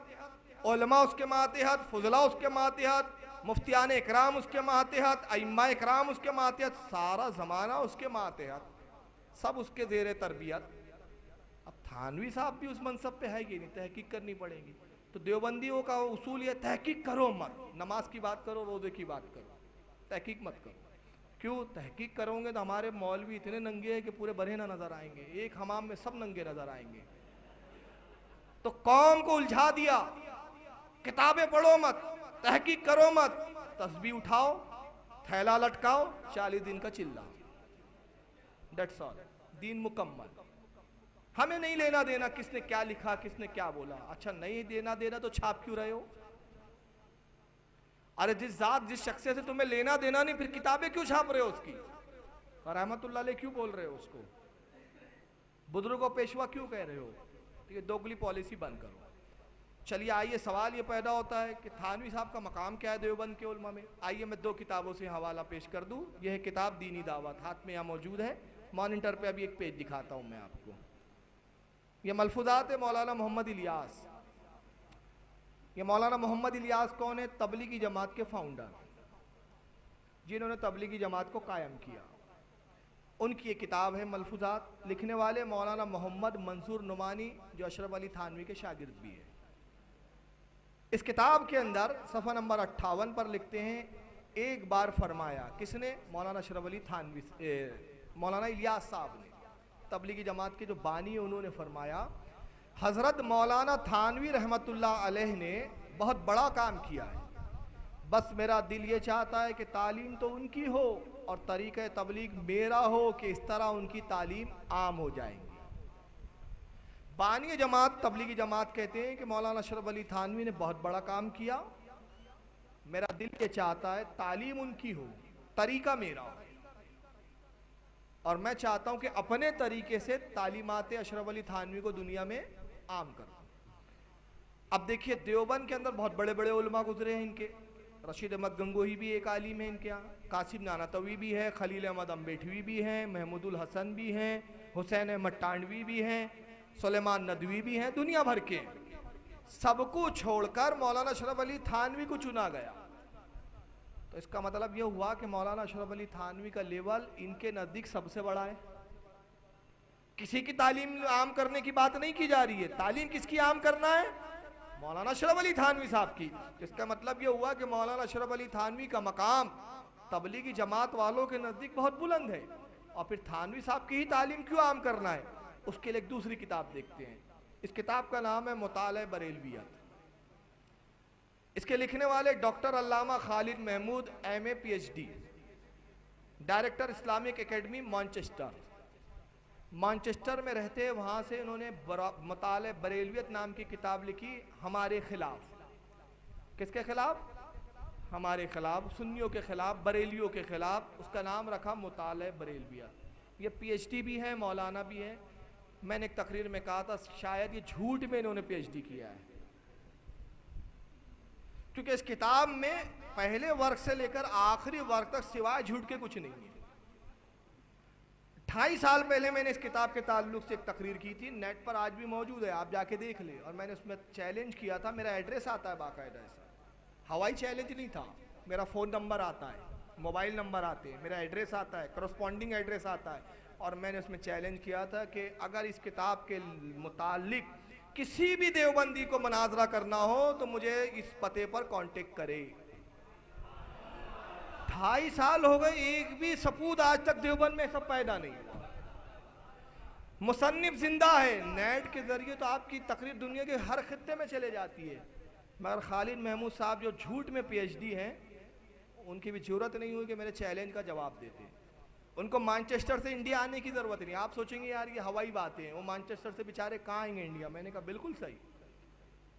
उलमा उसके मातेहत, फुजला उसके मातेहत, मुफ्तियान इकराम उसके मातेहत, अइम्मा इकराम उसके मातेहत, सारा जमाना उसके मातेहत, सब उसके जेर तरबियत। अब थानवी साहब भी उस मनसब पे है कि नहीं, तहकीक करनी पड़ेगी। तो देवबंदियों का उसूल ये, तहकीक करो मत, नमाज की बात करो, रोजे की बात करो, तहकीक मत करो। क्यों? तहकीक करोगे तो हमारे मौलवी इतने नंगे हैं कि पूरे बरहना नजर आएंगे, एक हमाम में सब नंगे नजर आएंगे। तो कौम को उलझा दिया, किताबें पढ़ो मत, तहकीक करो मत, तस्बीह उठाओ, थैला लटकाओ, 40 दिन का चिल्ला, दैट्स ऑल, दीन मुकम्मल। हमें नहीं लेना देना किसने क्या लिखा, किसने क्या बोला। अच्छा नहीं देना देना तो छाप क्यों रहे हो? अरे जिस जात जिस शख्स से तुम्हें लेना देना नहीं, फिर किताबें क्यों छाप रहे हो उसकी? रहमतुल्लाह अलैह क्यों बोल रहे हो उसको? बुजुर्गों पेशवा क्यों कह रहे हो? तो ये दोगली पॉलिसी बंद करो। चलिए आइए, सवाल ये पैदा होता है कि थानवी साहब का मकाम क्या है देवबंद के उलमा में। आइए मैं 2 किताबों से हवाला पेश कर दूं। यह है किताब दीनी दावत, हाथ में यहाँ मौजूद है, मॉनिटर पे अभी एक पेज दिखाता हूँ मैं आपको। ये मलफूजात है मौलाना मोहम्मद इलियास। ये मौलाना मोहम्मद इलियास कौन है? तबलीगी जमात के फाउंडर, जिन्होंने तबलीगी जमात को कायम किया। उनकी ये किताब है मलफूजात। लिखने वाले मौलाना मोहम्मद मंसूर नुमानी, जो अशरफ अली थानवी के शागिर्द भी है। इस किताब के अंदर सफ़ा नंबर 58 पर लिखते हैं, एक बार फरमाया, किसने? मौलाना अशरफ अली थानवी, मौलाना इलियास साहब ने, तबलीगी जमात के जो बानी है, उन्होंने फरमाया हज़रत मौलाना थानवी रहमतुल्लाह अलैह ने बहुत बड़ा काम किया है। बस मेरा दिल ये चाहता है कि तालीम तो उनकी हो और तरीक़े तबलीग मेरा हो कि इस तरह उनकी तालीम आम हो जाएगी। बानी जमात तबलीगी जमात कहते हैं कि मौलाना अशरफ अली थानवी ने बहुत बड़ा काम किया। मेरा दिल ये चाहता है तालीम उनकी हो, तरीका मेरा हो, और मैं चाहता हूं कि अपने तरीके से तालीमात अशरफ अली थानवी को दुनिया में आम करूं। अब देखिए, देवबंद के अंदर बहुत बड़े बड़े उलमा गुजरे हैं इनके। रशीद अहमद गंगोही भी एक आलिम है इनके यहाँ, कासिम नानातवी भी है, खलील अहमद अम्बेठवी भी हैं, महमूदुल हसन भी हैं, हुसैन अहमद टांडवी भी हैं, सुलेमान नदवी भी हैं, दुनिया भर के। सबको छोड़कर मौलाना अशरफ अली थानवी को चुना गया। तो इसका मतलब यह हुआ कि मौलाना अशरफ अली थानवी का लेवल इनके नज़दीक सबसे बड़ा है। किसी की तालीम आम करने की बात नहीं की जा रही है, तालीम किसकी आम करना है? मौलाना अशरफ अली थानवी साहब की। इसका मतलब यह हुआ कि मौलाना अशरफ अली थानवी का मकाम तबलीगी जमात वालों के नज़दीक बहुत बुलंद है। और फिर थानवी साहब की ही तालीम क्यों आम करना है, उसके लिए एक दूसरी किताब देखते हैं। इस किताब का नाम है मुताले बरेलवियत। इसके लिखने वाले डॉक्टर अल्लामा Khalid Mahmood MA PhD, director Islamic academy Manchester में रहते हैं। वहाँ से इन्होंने मुताले बरेलवियत नाम की किताब लिखी, हमारे खिलाफ। किसके खिलाफ? हमारे खिलाफ, सुन्नियों के खिलाफ, बरेलियों के खिलाफ। उसका नाम रखा मुताले बरेलवियत। ये PhD भी है, मौलाना भी है। मैंने एक तकरीर में कहा था शायद ये झूठ में इन्होंने PhD किया है, क्योंकि इस किताब में पहले वर्ग से लेकर आखिरी वर्ग तक सिवाय झूठ के कुछ नहीं है। 2.5 साल पहले मैंने इस किताब के ताल्लुक से एक तकरीर की थी, नेट पर आज भी मौजूद है, आप जाके देख ले। और मैंने उसमें चैलेंज किया था, मेरा एड्रेस आता है बाकायदा, ऐसा हवाई चैलेंज नहीं था। मेरा फ़ोन नंबर आता है, मोबाइल नंबर आते हैं, मेरा एड्रेस आता है, करस्पॉन्डिंग एड्रेस आता है। और मैंने उसमें चैलेंज किया था कि अगर इस किताब के मुतालिक किसी भी देवबंदी को मुनाजरा करना हो तो मुझे इस पते पर कांटेक्ट करे। 2.5 साल हो गए, एक भी सबूत आज तक देवबंद में सब पैदा नहीं हुआ। मुसन्निफ जिंदा है, नेट के जरिए तो आपकी तकरीर दुनिया के हर खित्ते में चले जाती है। मगर खालिद महमूद साहब जो झूठ में PhD हैं, उनकी भी जरूरत नहीं हुई कि मेरे चैलेंज का जवाब देते। उनको मैनचेस्टर से इंडिया आने की ज़रूरत नहीं। आप सोचेंगे यार ये हवाई बातें हैं, वो मैनचेस्टर से बेचारे कहाँ आएंगे इंडिया। मैंने कहा बिल्कुल सही,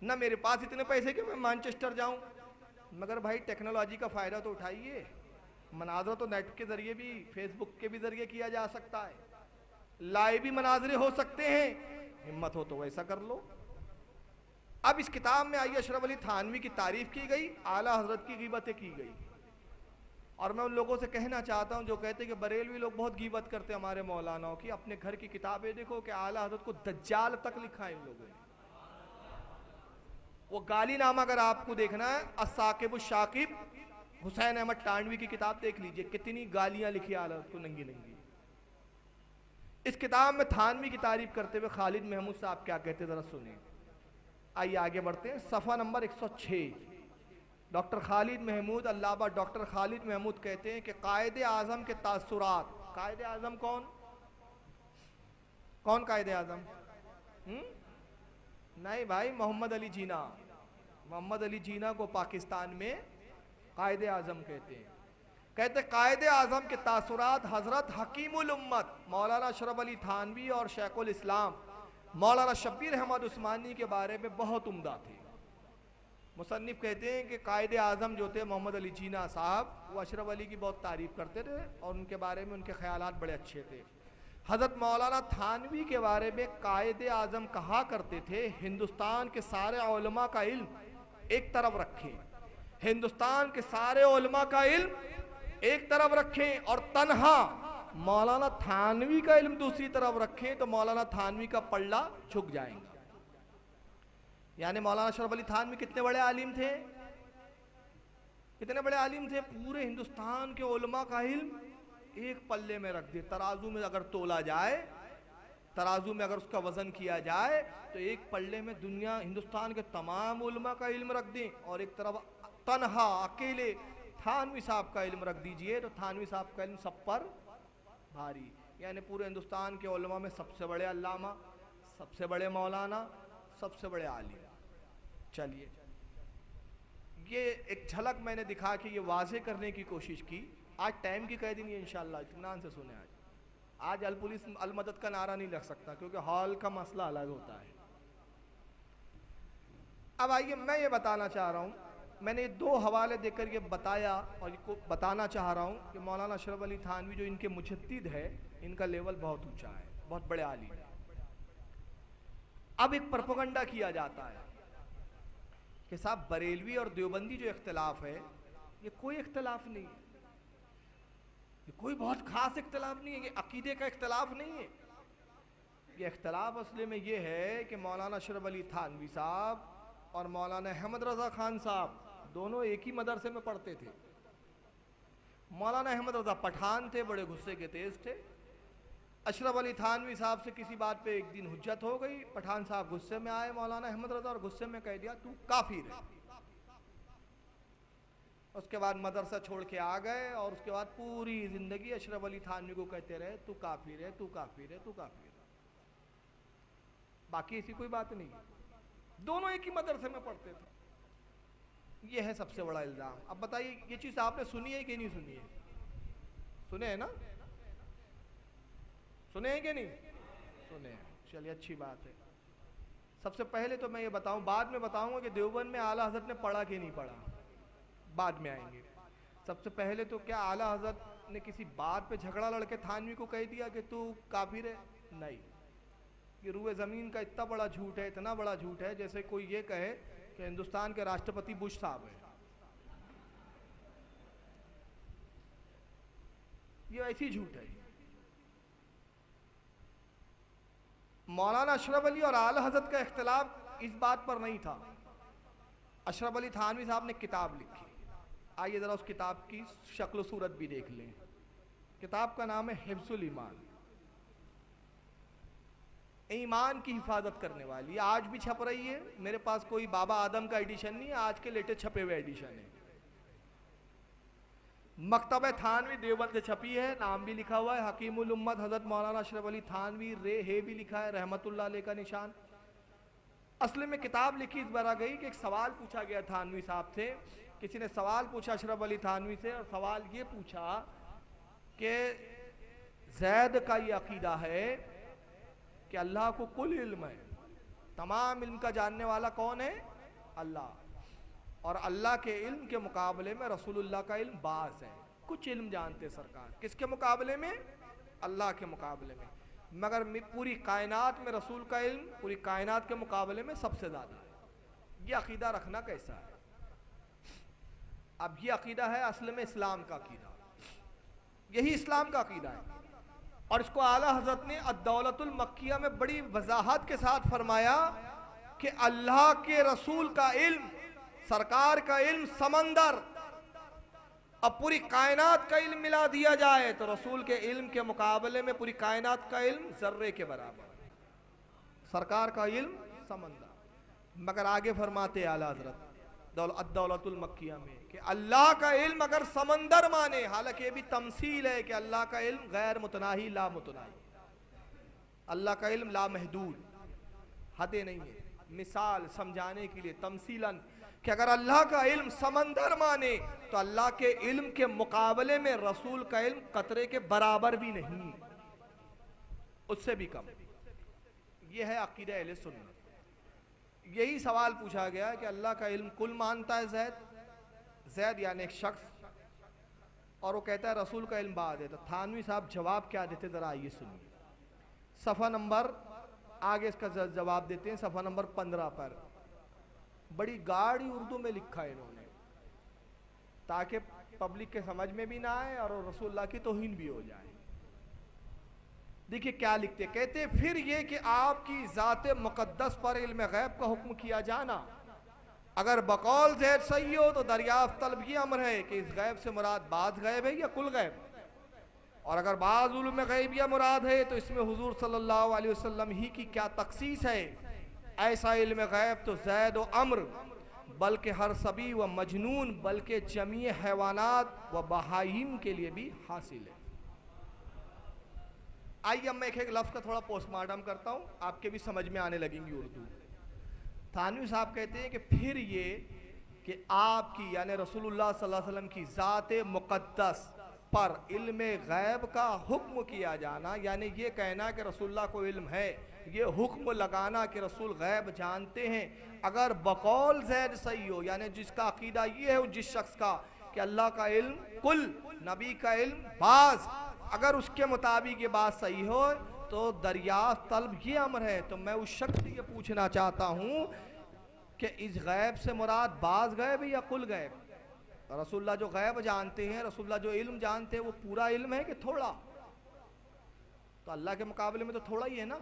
ना मेरे पास इतने पैसे कि मैं मैनचेस्टर जाऊँ, मगर भाई टेक्नोलॉजी का फ़ायदा तो उठाइए। मनाजरा तो नेट के ज़रिए भी, फेसबुक के भी ज़रिए किया जा सकता है, लाइव भी मनाजरे हो सकते हैं, हिम्मत हो तो वैसा कर लो। अब इस किताब में आइए अशरफ अली थानवी की तारीफ़ की गई, आला हजरत की ग़ीबतें की गई। और मैं उन लोगों से कहना चाहता हूं जो कहते हैं कि बरेलवी लोग बहुत ग़ीबत करते हैं हमारे मौलानाओं की, अपने घर की किताबें देखो कि आला हज़रत को दज्जाल तक लिखा है इन लोगों ने। वो गालीनामा अगर आपको देखना है, अस्साकिब शाकिब हुसैन अहमद टांडवी की किताब देख लीजिए, कितनी गालियां लिखी आला हज़रत को नंगी नंगी। इस किताब में थानवी की तारीफ करते हुए खालिद महमूद साहब क्या कहते हैं, ज़रा सुनिए। आइए आगे बढ़ते हैं। सफ़ा नंबर 106। डॉक्टर खालिद महमूद, अल्लामा डॉक्टर खालिद महमूद कहते हैं कि कायदे आज़म के तासुरात। कायदे आज़म कौन? कौन कायदे आज़म? नहीं भाई, मोहम्मद अली जीना। मोहम्मद अली जीना को पाकिस्तान में कायदे आज़म कहते हैं। कहते कायदे आज़म के तासुरात हज़रत हकीमुल उम्मत मौलाना अशरफ अली थानवी और शेखुल इस्लाम मौलाना शब्बीर अहमद उस्मानी के बारे में बहुत उम्दा थे। मुसन्निफ कहते हैं कि कायदे आज़म जो थे मोहम्मद अली जीना साहब, वो अशरफ अली की बहुत तारीफ़ करते थे और उनके बारे में उनके ख्यालात बड़े अच्छे थे। हज़रत मौलाना थानवी के बारे में कायदे आज़म कहा करते थे, हिंदुस्तान के सारे उलमा का इल्म एक तरफ रखें, हिंदुस्तान के सारे उलमा का इल्म एक तरफ रखें और तन्हा मौलाना थानवी का इल्म दूसरी तरफ रखें तो मौलाना थानवी का पल्ला झुक जाएंगे। यानी मौलाना अशरफ अली थानवी कितने बड़े आलिम थे, कितने बड़े आलिम थे। पूरे हिंदुस्तान के उलमा का इल्म एक पल्ले में रख दे, तराजू में अगर तोला जाए, तराजू में अगर उसका वजन किया जाए तो एक पल्ले में दुनिया हिंदुस्तान के तमाम उलमा का इल्म रख दें और एक तरफ तन्हा अकेले थानवी साहब का इल्म रख दीजिए तो थानवी साहब का इल्म सब पर भारी। यानी पूरे हिंदुस्तान के उलमा में सबसे बड़े अल्लामा, सबसे बड़े मौलाना सबसे बड़े आलिम। चलिए, ये एक झलक मैंने दिखा के ये वाजे करने की कोशिश की। आज टाइम की कैदी नहीं है इंशाल्लाह, इत्मीनान से सुने। आज अल पुलिस अल मदद का नारा नहीं लग सकता क्योंकि हॉल का मसला अलग होता है। अब आइए, मैं ये बताना चाह रहा हूँ, मैंने ये दो हवाले देकर ये बताया और इसको बताना चाह रहा हूँ कि मौलाना अशरफ अली थानवी जो इनके मुजद्दिद है, इनका लेवल बहुत ऊंचा है, बहुत बड़े आलिम है। अब एक प्रोपेगेंडा किया जाता है कि साहब बरेलवी और देवबंदी जो इख्तिलाफ है, ये कोई इख्तिलाफ नहीं है, ये कोई बहुत खास इख्तिलाफ नहीं है, ये अकीदे का इख्तिलाफ नहीं है। ये इख्तिलाफ असले में ये है कि मौलाना अशरफ अली थानवी साहब और मौलाना अहमद रज़ा खान साहब दोनों एक ही मदरसे में पढ़ते थे। मौलाना अहमद रज़ा पठान थे, बड़े गुस्से के तेज थे। अशरफ अली थानवी साहब से किसी बात पे एक दिन हुज्जत हो गई, पठान साहब गुस्से में आए मौलाना अहमद रज़ा और गुस्से में कह दिया तू काफिर है। उसके बाद मदरसा छोड़ के आ गए और उसके बाद पूरी जिंदगी अशरफ अली थानवी को कहते रहे तू काफिर है, तू काफिर है, तू काफिर है। बाकी ऐसी कोई बात नहीं है, दोनों एक ही मदरसे में पढ़ते थे। ये है सबसे बड़ा इल्जाम। अब बताइए, ये चीज आपने सुनी है कि नहीं सुनी है? सुने हैं ना? सुने हैं कि नहीं सुने हैं? चलिए, अच्छी बात है। सबसे पहले तो मैं ये बताऊं, बाद में बताऊंगा कि देवबंद में आला हजरत ने पढ़ा कि नहीं पढ़ा, बाद में आएंगे। सबसे पहले तो क्या आला हजरत ने किसी बात पे झगड़ा लड़के थानवी को कह दिया कि तू काफिर है? नहीं। ये रूए ज़मीन का इतना बड़ा झूठ है, इतना बड़ा झूठ है, जैसे कोई ये कहे कि हिंदुस्तान के राष्ट्रपति बुश साहब है। ये ऐसी झूठ है। मौलाना अशरफ अली और आला हजरत का इख्तिलाफ इस बात पर नहीं था। अशरफ अली थानवी साहब ने किताब लिखी, आइए ज़रा उस किताब की शक्ल सूरत भी देख लें। किताब का नाम है हिफ्जुल ईमान, ईमान की हिफाजत करने वाली। आज भी छप रही है, मेरे पास कोई बाबा आदम का एडिशन नहीं है, आज के लेटेस्ट छपे हुए एडिशन है। मकतब थानवी देवबंद से छपी है, नाम भी लिखा हुआ है हकीमुल उम्मत हजरत मौलाना अशरफ अली थानवी, रे है भी लिखा है, रहमतुल्लाह अलैह का निशान। असले में किताब लिखी इस बार गई कि एक सवाल पूछा गया थानवी साहब से। किसी ने सवाल पूछा अशरफ अली थानवी से, और सवाल ये पूछा कि जैद का ये अकीदा है कि अल्लाह को कुल इल्म है, तमाम इल्म का जानने वाला कौन है? अल्लाह। और अल्लाह के इल्म के मुकाबले में रसूलुल्लाह का इल्म बाज़ है, कुछ इल्म जानते सरकार। किसके मुकाबले में? अल्लाह के मुकाबले में। मगर पूरी कायनात में रसूल का इल्म पूरी कायनात के मुकाबले में सबसे ज़्यादा है। ये अकीदा रखना कैसा है? अब ये अकीदा है असल में इस्लाम का अकीदा, यही इस्लाम का अकीदा है। और इसको आला हजरत ने अद-दौलतुल मक्किया में बड़ी वजाहत के साथ फरमाया कि अल्लाह के रसूल का इल्म, सरकार का इल्म समंदर, अब पूरी कायनात का इल्म मिला दिया जाए तो रसूल के इल्म के मुकाबले में पूरी कायनात का इल्म जर्रे के बराबर, सरकार का इल्म समंदर। मगर आगे फरमाते आला हजरत अद-दौलतुल मक्किया में कि अल्लाह का इल्म अगर समंदर माने, हालांकि ये भी तमसील है कि अल्लाह का इल्म गैर मुतनाही ला मुतनाही, अल्लाह का इल्म ला महदूद, हदें नहीं है। मिसाल समझाने के लिए तमसीलन कि अगर अल्लाह का इल्म समंदर माने तो अल्लाह के इल्म के मुकाबले में रसूल का इल्म कतरे के बराबर भी नहीं, उससे भी कम। यह है अकीदा अहले सुन्नत। यही सवाल पूछा गया कि अल्लाह का इल्म कुल मानता है जैद यानी एक शख्स, और वो कहता है रसूल का इल्म बाद है। तो थानवी साहब जवाब क्या देते जरा आइए सुनिए। सफ़ा नंबर, आगे इसका जवाब देते हैं, सफ़ा नंबर 15 पर बड़ी गाढ़ी उर्दू में लिखा है इन्होंने, ताकि पब्लिक के समझ में भी ना आए और रसूलुल्लाह की तौहीन भी हो जाए। देखिए क्या लिखते, कहते फिर ये कि आपकी ज़ात मुक़द्दस पर इल्म गैब का हुक्म किया जाना अगर बकौल ज़ैद सही हो तो दरियाफ्त तलब ये अमर है कि इस गैब से मुराद बाज़ गैब है या कुल गैब, और अगर बाज़ उलूम गैबिया मुराद है तो इसमें हुजूर सल्लल्लाहु अलैहि वसल्लम ही की क्या तखसीस है। ऐसा इल्म गैब तो ज़ैद व अम्र बल्कि हर सभी व मजनून बल्कि जमी हैवानात व बहाइम के लिए भी हासिल है। आइए अब मैं एक लफ्ज़ का थोड़ा पोस्टमार्टम करता हूँ, आपके भी समझ में आने लगेंगी उर्दू। थानवी साहब कहते हैं कि फिर ये कि आपकी यानी रसूलुल्लाह सल्लल्लाहु अलैहि वसल्लम की ज़ात मुक़द्दस पर इल्म गैब का हुक्म किया जाना, यानी ये कहना कि रसूलुल्लाह को इल्म है, ये हुक्म लगाना कि रसूल गैब जानते हैं, अगर बकौल ज़ैद सही हो, यानी जिसका अकीदा ये है जिस शख्स का कि अल्लाह का इल्म कुल, नबी का इल्म बाज़, अगर उसके मुताबिक ये बात सही हो तो दरियाफ्त तलब ये अमर है। तो मैं उस शख्स से ये पूछना चाहता हूँ कि इस गैब से मुराद बाज़ गैब है या कुल गैब? रसूलुल्लाह जो गैब जानते हैं, रसूलुल्लाह जो इल्म जानते हैं, वो पूरा इल्म है कि थोड़ा? तो अल्लाह के मुकाबले में तो थोड़ा ही है ना।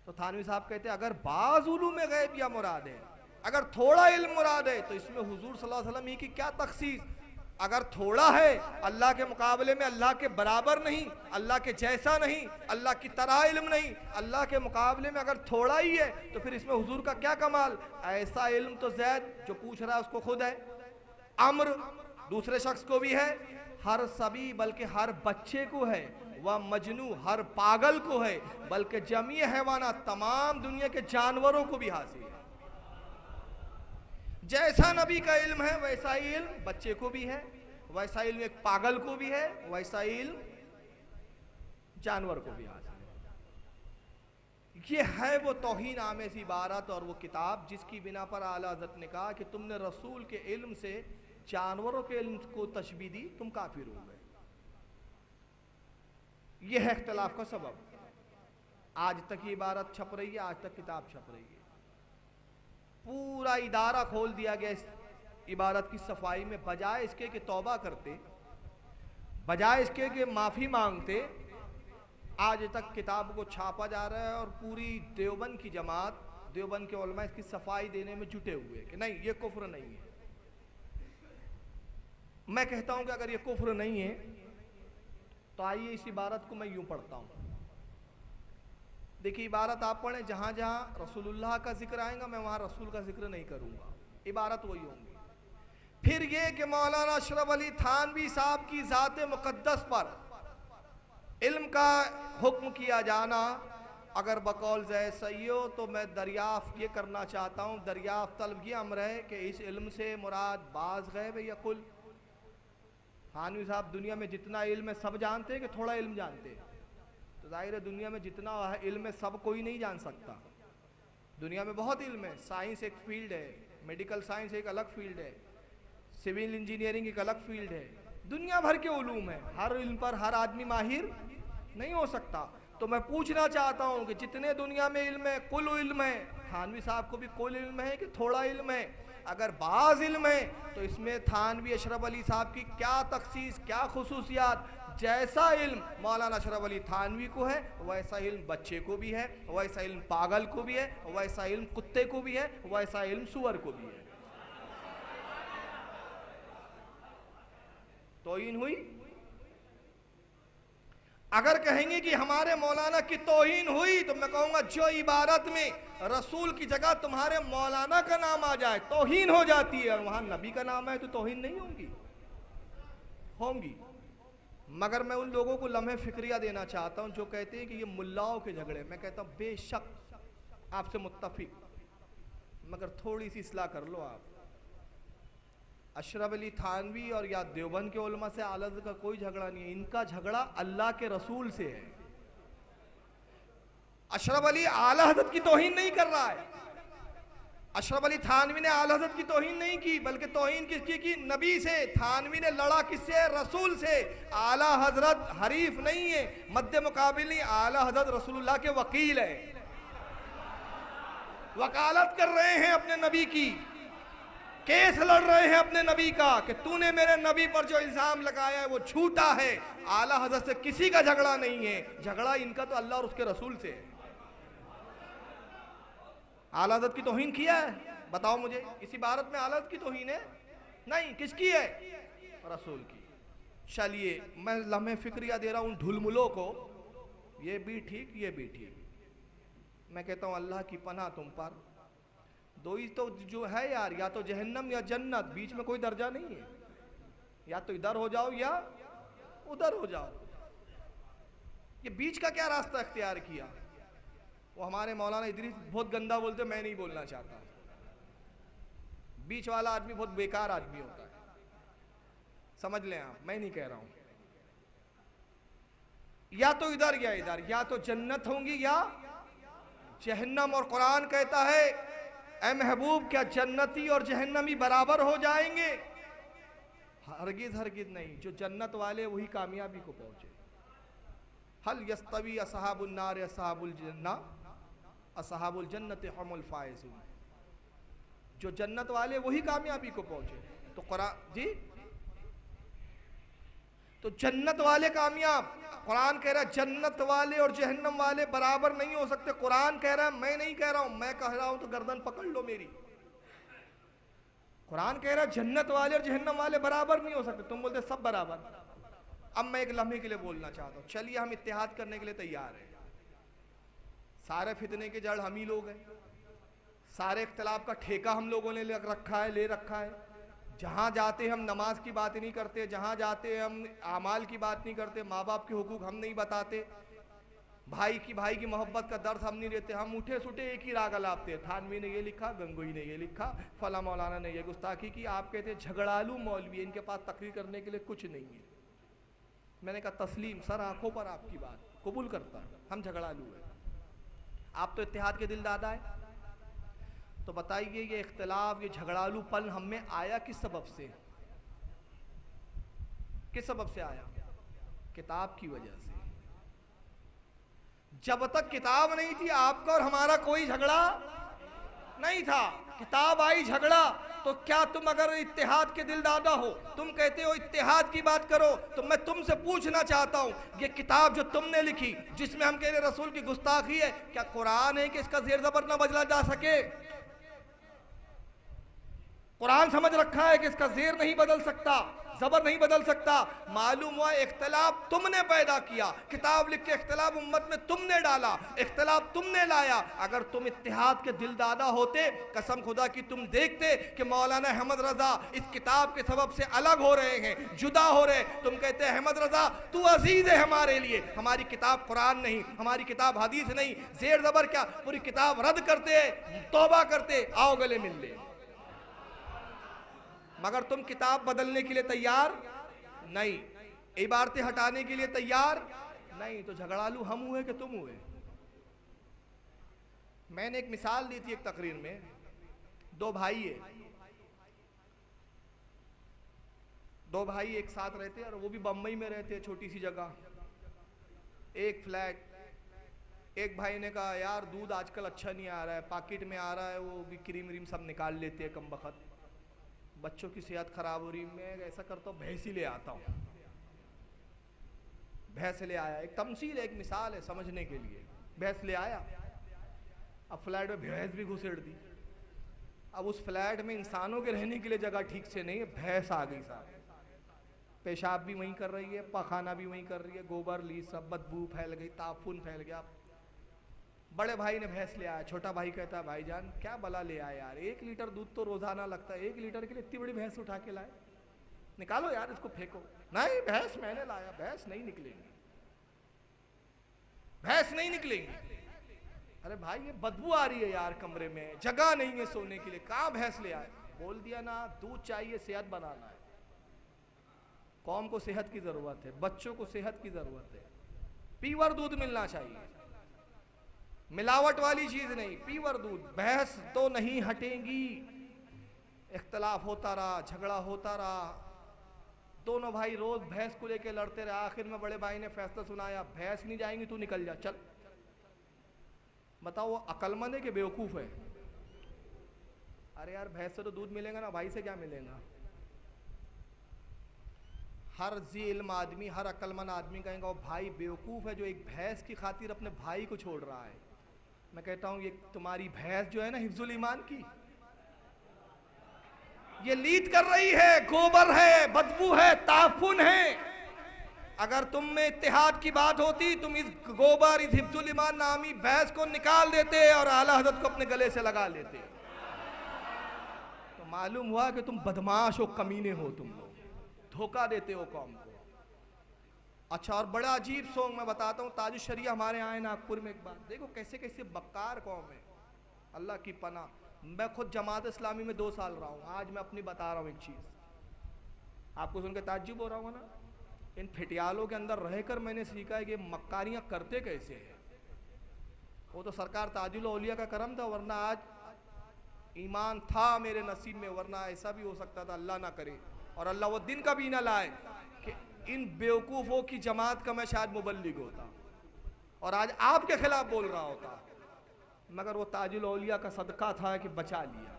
तो थानवी साहब कहते हैं अगर बाज़ उलूम में गैब या मुराद है, अगर थोड़ा इल्म मुराद है, तो इसमें हुजूर सल्लल्लाहु अलैहि वसल्लम ही की क्या तखसीस? अगर थोड़ा है, अल्लाह के मुकाबले में अल्लाह के बराबर नहीं, अल्लाह के जैसा नहीं, अल्लाह की तरह इल्म नहीं, अल्लाह के मुकाबले में अगर थोड़ा ही है, तो फिर इसमें हुजूर का क्या कमाल? ऐसा इल्म तो ज़ैद जो पूछ रहा है उसको खुद है, अम्र दूसरे शख्स को भी है, हर सभी बल्कि हर बच्चे को है, वह मजनू हर पागल को है, बल्कि जमी हैवाना तमाम दुनिया के जानवरों को भी हासिल है। जैसा नबी का इल्म है वैसा ही इल्म बच्चे को भी है, वैसा इल्म एक पागल को भी है, वैसा इल्म जानवर को भी हासिल है। ये है वो तौहीन आमेज़ इबारत और वो किताब जिसकी बिना पर आला हज़रत ने कहा कि तुमने रसूल के इल्म से जानवरों के इल्म को तशबीह दी, तुम काफिर हो गए। यह है इख्तिलाफ का सबब। आज तक ये इबारत छप रही है, आज तक किताब छप रही है, पूरा इदारा खोल दिया गया इस इबारत की सफाई में। बजाय इसके कि तौबा करते, बजाय इसके कि माफ़ी मांगते, आज तक किताब को छापा जा रहा है और पूरी देवबंद की जमात, देवबंद के उलमा इसकी सफाई देने में जुटे हुए हैं कि नहीं ये कुफ्र नहीं है। मैं कहता हूं कि अगर ये कुफ्र नहीं है तो आइए इस इबारत को मैं यूं पढ़ता हूं। देखिए इबारत आप पढ़ें, जहां जहां रसूलुल्लाह का जिक्र आएगा मैं वहां रसूल का जिक्र नहीं करूंगा, इबारत वही होंगी। फिर ये कि मौलाना अशरफ अली थानवी साहब की ज़ात मुक़द्दस पर इल्म का हुक्म किया जाना अगर बकौल ज़ैद सही हो, तो मैं दरियाफ़्त ये करना चाहता हूँ, दरियाफ़्त तलब ये अमर है कि इस इल्म से मुराद बाज़ गैब है या कुल? थानवी साहब दुनिया में जितना इल्म है सब जानते हैं कि थोड़ा इल्म जानते हैं? तो जाहिर है दुनिया में जितना इल्म है सब कोई नहीं जान सकता। दुनिया में बहुत इल्म है, साइंस एक फील्ड है, मेडिकल साइंस एक अलग फील्ड है, सिविल इंजीनियरिंग एक अलग फील्ड है, दुनिया भर के उलूम है, हर इल्म पर हर आदमी माहिर नहीं हो सकता। तो मैं पूछना चाहता हूँ कि जितने दुनिया में इल्म है, कुल इल्म है, थानवी साहब को भी कुल इल्म है कि थोड़ा इल्म है? अगर बाज़ इल्म है तो इसमें थानवी अशरफ अली साहब की क्या तखसीस, क्या खुसूसियात? जैसा इल्म मौलाना अशरफ अली थानवी को है वैसा इल्म बच्चे को भी है, वैसा इल्म पागल को भी है, वैसा इल्म कुत्ते को भी है, वैसा इल्म सुअर को भी है। तौहीन हुई? अगर कहेंगे कि हमारे मौलाना की तौहीन हुई तो मैं कहूंगा जो इबारत में रसूल की जगह तुम्हारे मौलाना का नाम आ जाए तौहीन हो जाती है, और वहां नबी का नाम है तो तौहीन नहीं होंगी? होंगी। मगर मैं उन लोगों को लम्हे फिक्रिया देना चाहता हूं जो कहते हैं कि ये मुल्लाओं के झगड़े। मैं कहता हूं बेशक आपसे मुत्तफिक, मगर थोड़ी सी इस्लाह कर लो आप। अशरफ अली थानवी और या देवबंद के उलमा से आला हज़रत का कोई झगड़ा नहीं है, इनका झगड़ा अल्लाह के रसूल से है। अशरफ अली आला हज़रत की तौहीन नहीं कर रहा है, अशरफ अली थानवी ने आला हज़रत की तौहीन नहीं की, बल्कि तौहीन किसकी की? नबी से। थानवी ने लड़ा किससे? रसूल से। आला हज़रत हरीफ नहीं है, मद्दे मुकाबिल नहीं, आला हज़रत रसूलुल्लाह के वकील है, वकालत कर रहे हैं अपने नबी की, केस लड़ रहे हैं अपने नबी का कि तूने मेरे नबी पर जो इल्जाम लगाया है वो झूठा है। आला हज़रत से किसी का झगड़ा नहीं है, झगड़ा इनका तो अल्लाह और उसके रसूल से है। आला हज़रत की तौहीन किया है? बताओ मुझे, इसी इबारत में आला हज़रत की तौहीन है? नहीं। किसकी है? रसूल की। चलिए मैं लम्हे फिक्रिया दे रहा हूं ढुलमुलों को, ये भी ठीक ये भी ठीक। मैं कहता हूं अल्लाह की पनाह तुम पर, दो ही तो जो है यार, या तो जहन्नम या जन्नत, बीच में कोई दर्जा नहीं है। या तो इधर हो जाओ या उधर हो जाओ, ये बीच का क्या रास्ता अख्तियार किया? वो हमारे मौलाना इदरीस बहुत गंदा बोलते, मैं नहीं बोलना चाहता। बीच वाला आदमी बहुत बेकार आदमी होता है, समझ लें आप, मैं नहीं कह रहा हूं। या तो इधर या इधर, या तो जन्नत होंगी या जहन्नम। और कुरान कहता है ऐ महबूब क्या जन्नती और जहन्नमी बराबर हो जाएंगे? हरगिज हरगिज नहीं। जो जन्नत वाले वही कामयाबी को पहुंचे। हल यस्तवी असहाबुन नार असहाबुल जन्ना असहाबुल जन्नत हुमुल फाइजून। जो जन्नत वाले वही कामयाबी को पहुंचे। तो कुरान जी, तो जन्नत वाले कामयाब। कुरान कह रहा है जन्नत वाले और जहन्नम वाले बराबर नहीं हो सकते। कुरान कह रहा है, मैं नहीं कह रहा हूं, मैं कह रहा हूं तो गर्दन पकड़ लो मेरी। कुरान कह रहा है जन्नत वाले और जहन्नम वाले बराबर नहीं हो सकते। तुम बोलते सब बराबर। अब मैं एक लम्हे के लिए बोलना चाहता हूं, चलिए हम इत्तेहाद करने के लिए तैयार हैं। सारे फितने के जड़ हम ही लोग हैं, सारे इख्तिलाफ का ठेका हम लोगों ने ले रखा है। जहाँ जाते हम नमाज की बात नहीं करते, जहाँ जाते हम आमाल की बात नहीं करते, माँ बाप के हुकूक हम नहीं बताते, भाई की मोहब्बत का दर्द हम नहीं लेते। हम उठे सुटे एक ही राग अलापते, थानवी ने ये लिखा, गंगोई ने ये लिखा, फला मौलाना ने ये गुस्ताखी की। आप कहते झगड़ालू मौलवी, इनके पास तकरीर करने के लिए कुछ नहीं है। मैंने कहा तस्लीम, सर आंखों पर आपकी बात कबूल करता, हम झगड़ालू है। आप तो इत्तेहाद के दिल दादा है। तो बताइए ये इख्तिलाफ, ये झगड़ालूपन हम में आया किस सबब से? किस सबब से आया? किताब की वजह से। जब तक किताब नहीं थी आपका और हमारा कोई झगड़ा नहीं था। किताब आई झगड़ा। तो क्या तुम अगर इत्तेहाद के दिल दादा हो, तुम कहते हो इत्तेहाद की बात करो, तो मैं तुमसे पूछना चाहता हूं, ये किताब जो तुमने लिखी जिसमें हम कह रहे रसूल की गुस्ताखी है, क्या कुरान है कि इसका जेर जबर ना बदला जा सके? कुरान समझ रखा है कि इसका जेर नहीं बदल सकता, जबर नहीं बदल सकता। मालूम हुआ इख्तिलाफ तुमने पैदा किया, किताब लिख के इख्तिलाफ उम्मत में तुमने डाला, इख्तिलाफ तुमने लाया। अगर तुम इत्तेहाद के दिल दादा होते, कसम खुदा की तुम देखते कि मौलाना अहमद रजा इस किताब के सबब से अलग हो रहे हैं, जुदा हो रहे। तुम कहते अहमद रजा तू अजीज है हमारे लिए, हमारी किताब कुरान नहीं, हमारी किताब हदीस नहीं, जेर जबर क्या, पूरी किताब रद्द करते, तौबा करते, आओ गले मिल ले। मगर तुम किताब बदलने के लिए तैयार नहीं, इबारतें हटाने के लिए तैयार नहीं। तो झगड़ालू हम हुए कि तुम हुए? मैंने एक मिसाल दी थी एक तकरीर में। दो भाई है, दो भाई एक साथ रहते और वो भी बम्बई में रहते हैं, छोटी सी जगह, एक फ्लैट। एक भाई ने कहा यार दूध आजकल अच्छा नहीं आ रहा है, पैकेट में आ रहा है, वो भी क्रीम व्रीम सब निकाल लेते हैं कम बखत, बच्चों की सेहत खराब हो रही, मैं ऐसा करता हूँ भैंस ही ले आता हूँ। भैंस ले आया, एक तमसील है, एक मिसाल है समझने के लिए। भैंस ले आया, अब फ्लैट में भैंस भी घुसेड़ दी। अब उस फ्लैट में इंसानों के रहने के लिए जगह ठीक से नहीं है, भैंस आ गई साहब, पेशाब भी वहीं कर रही है, पखाना भी वहीं कर रही है, गोबर ली, सब बदबू फैल गई, ताफुन फैल गया। बड़े भाई ने भैंस ले आया, छोटा भाई कहता है भाईजान क्या बला ले आया यार, 1 लीटर दूध तो रोजाना लगता है, 1 लीटर के लिए इतनी बड़ी भैंस उठा के लाए, निकालो यार इसको फेंको। नहीं भैंस मैंने लाया, भैंस नहीं निकलेंगी, भैंस नहीं निकलेंगी। अरे भाई ये बदबू आ रही है यार, कमरे में जगह नहीं है सोने के लिए, कहाँ भैंस ले आए? बोल दिया ना दूध चाहिए, सेहत बनाना है, कौम को सेहत की जरूरत है, बच्चों को सेहत की जरूरत है, पीवर दूध मिलना चाहिए, मिलावट वाली चीज नहीं, पीवर दूध। भैंस तो नहीं हटेंगी। इख्तलाफ होता रहा, झगड़ा होता रहा, दोनों भाई रोज भैंस को लेके लड़ते रहे। आखिर में बड़े भाई ने फैसला सुनाया, भैंस नहीं जाएंगी, तू निकल जा, चल। बताओ वो अक्लमंद है कि बेवकूफ है? अरे यार भैंस से तो दूध मिलेगा ना, भाई से क्या मिलेगा? हर जी इल्म आदमी, हर अक्लमंद आदमी कहेगा वो भाई बेवकूफ है जो एक भैंस की खातिर अपने भाई को छोड़ रहा है। मैं कहता हूं ये तुम्हारी भैंस जो है ना हिफ्जुल ईमान की, ये लीद कर रही है, गोबर है, बदबू है, ताफुन है। अगर तुम में इत्तेहाद की बात होती, तुम इस गोबर, इस हिफ्जुल ईमान नामी भैंस को निकाल देते और आला हज़रत को अपने गले से लगा लेते। तो मालूम हुआ कि तुम बदमाश हो, कमीने हो, तुम लोग धोखा देते हो कौम को। अच्छा, और बड़ा अजीब सॉन्ग मैं बताता हूँ, ताजुश शरिया हमारे यहाँ है नागपुर में। एक बार देखो कैसे कैसे बक्कार कौम है, अल्लाह की पनाह। मैं खुद जमात इस्लामी में 2 साल रहा हूँ, आज मैं अपनी बता रहा हूँ एक चीज़, आपको सुनकर ताज्जुब हो रहा होगा ना। इन फिटियालों के अंदर रहकर मैंने सीखा है कि मक्कारियाँ करते कैसे हैं। वो तो सरकार ताजुल औलिया का करम था, वरना आज ईमान था मेरे नसीब में, वरना ऐसा भी हो सकता था, अल्लाह ना करे और अल्लाह वो दिन का भी ना लाए कि इन बेवकूफ़ों की जमात का मैं शायद मुबल्लिग होता और आज आपके खिलाफ बोल रहा होता, मगर वो ताजुल औलिया का सदका था कि बचा लिया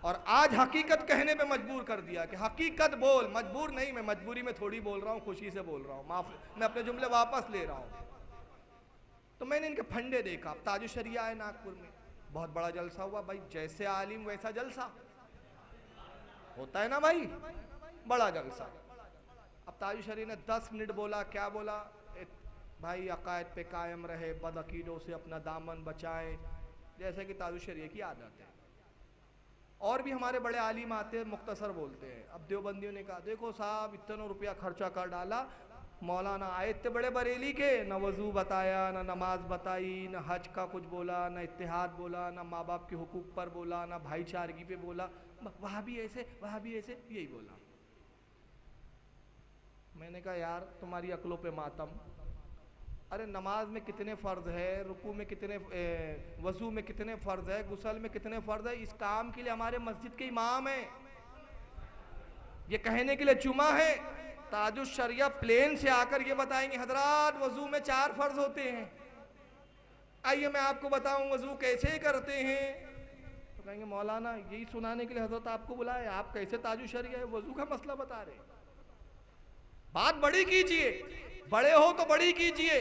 और आज हकीकत कहने पे मजबूर कर दिया कि हकीकत बोल। मजबूर नहीं, मैं मजबूरी में थोड़ी बोल रहा हूँ, खुशी से बोल रहा हूँ, माफ, मैं अपने जुमले वापस ले रहा हूँ। तो मैंने इनके फंडे देखा। अब ताजुश शरिया है नागपुर में, बहुत बड़ा जलसा हुआ भाई, जैसे आलिम वैसा जलसा होता है ना भाई, बड़ा जलसा। अब ताजुश शरिया ने 10 मिनट बोला, क्या बोला भाई, अकायद पे कायम रहे, बदअकीदों से अपना दामन बचाएं, जैसे कि ताजुश शरिया की आदत है। और भी हमारे बड़े आलिम आते हैं, मुख्तसर बोलते हैं। अब देवबंदियों ने कहा, देखो साहब इतना रुपया खर्चा कर डाला, मौलाना आए इतने बड़े बरेली के, न वज़ू बताया, न नमाज बताई, न हज का कुछ बोला, न इत्तेहाद बोला, न माँ बाप के हुकूक पर बोला, न भाईचारगी पे बोला, वहाँ भी ऐसे वहाँ भी ऐसे, यही बोला। मैंने कहा यार तुम्हारी अक्लों पे मातम। अरे नमाज में कितने फ़र्ज़ है, रुकू में कितने, वज़ू में कितने फ़र्ज़ है, गुसल में कितने फ़र्ज़ है, इस काम के लिए हमारे मस्जिद के इमाम हैं, ये कहने के लिए जुमा है। ताजुश शरिया प्लेन से आकर ये बताएंगे हजरात वज़ू में 4 फ़र्ज़ होते हैं, आइए मैं आपको बताऊं वज़ू कैसे करते हैं। तो कहेंगे मौलाना यही सुनाने के लिए हजरत आपको बुलाए, आप कैसे ताजुश शरिया है वज़ू का मसला बता रहे। बात बड़ी कीजिए, बड़े हो तो बड़ी कीजिए।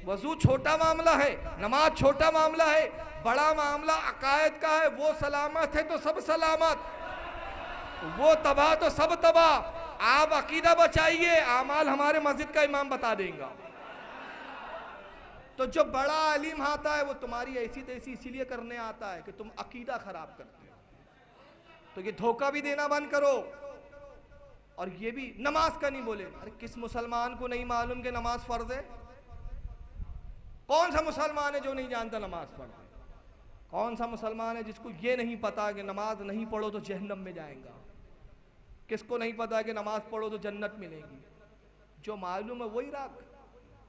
वज़ू छोटा मामला है, नमाज छोटा मामला है, बड़ा मामला अकायद का है। वो सलामत है तो सब सलामत, वो तबाह तो सब तबाह। आप अकीदा बचाइए, आमाल हमारे मस्जिद का इमाम बता देगा। तो जो बड़ा आलिम आता है वो तुम्हारी ऐसी तैसी इसीलिए करने आता है कि तुम अकीदा खराब करते हो। तो ये धोखा भी देना बंद करो। और ये भी नमाज का नहीं बोले, अरे किस मुसलमान को नहीं मालूम कि नमाज फर्ज है? कौन सा मुसलमान है जो नहीं जानता नमाज फर्ज है? कौन सा मुसलमान है जिसको ये नहीं पता कि नमाज नहीं पढ़ो तो जहन्नम में जाएगा? किसको नहीं पता कि नमाज पढ़ो तो जन्नत मिलेगी? जो मालूम है वही रख,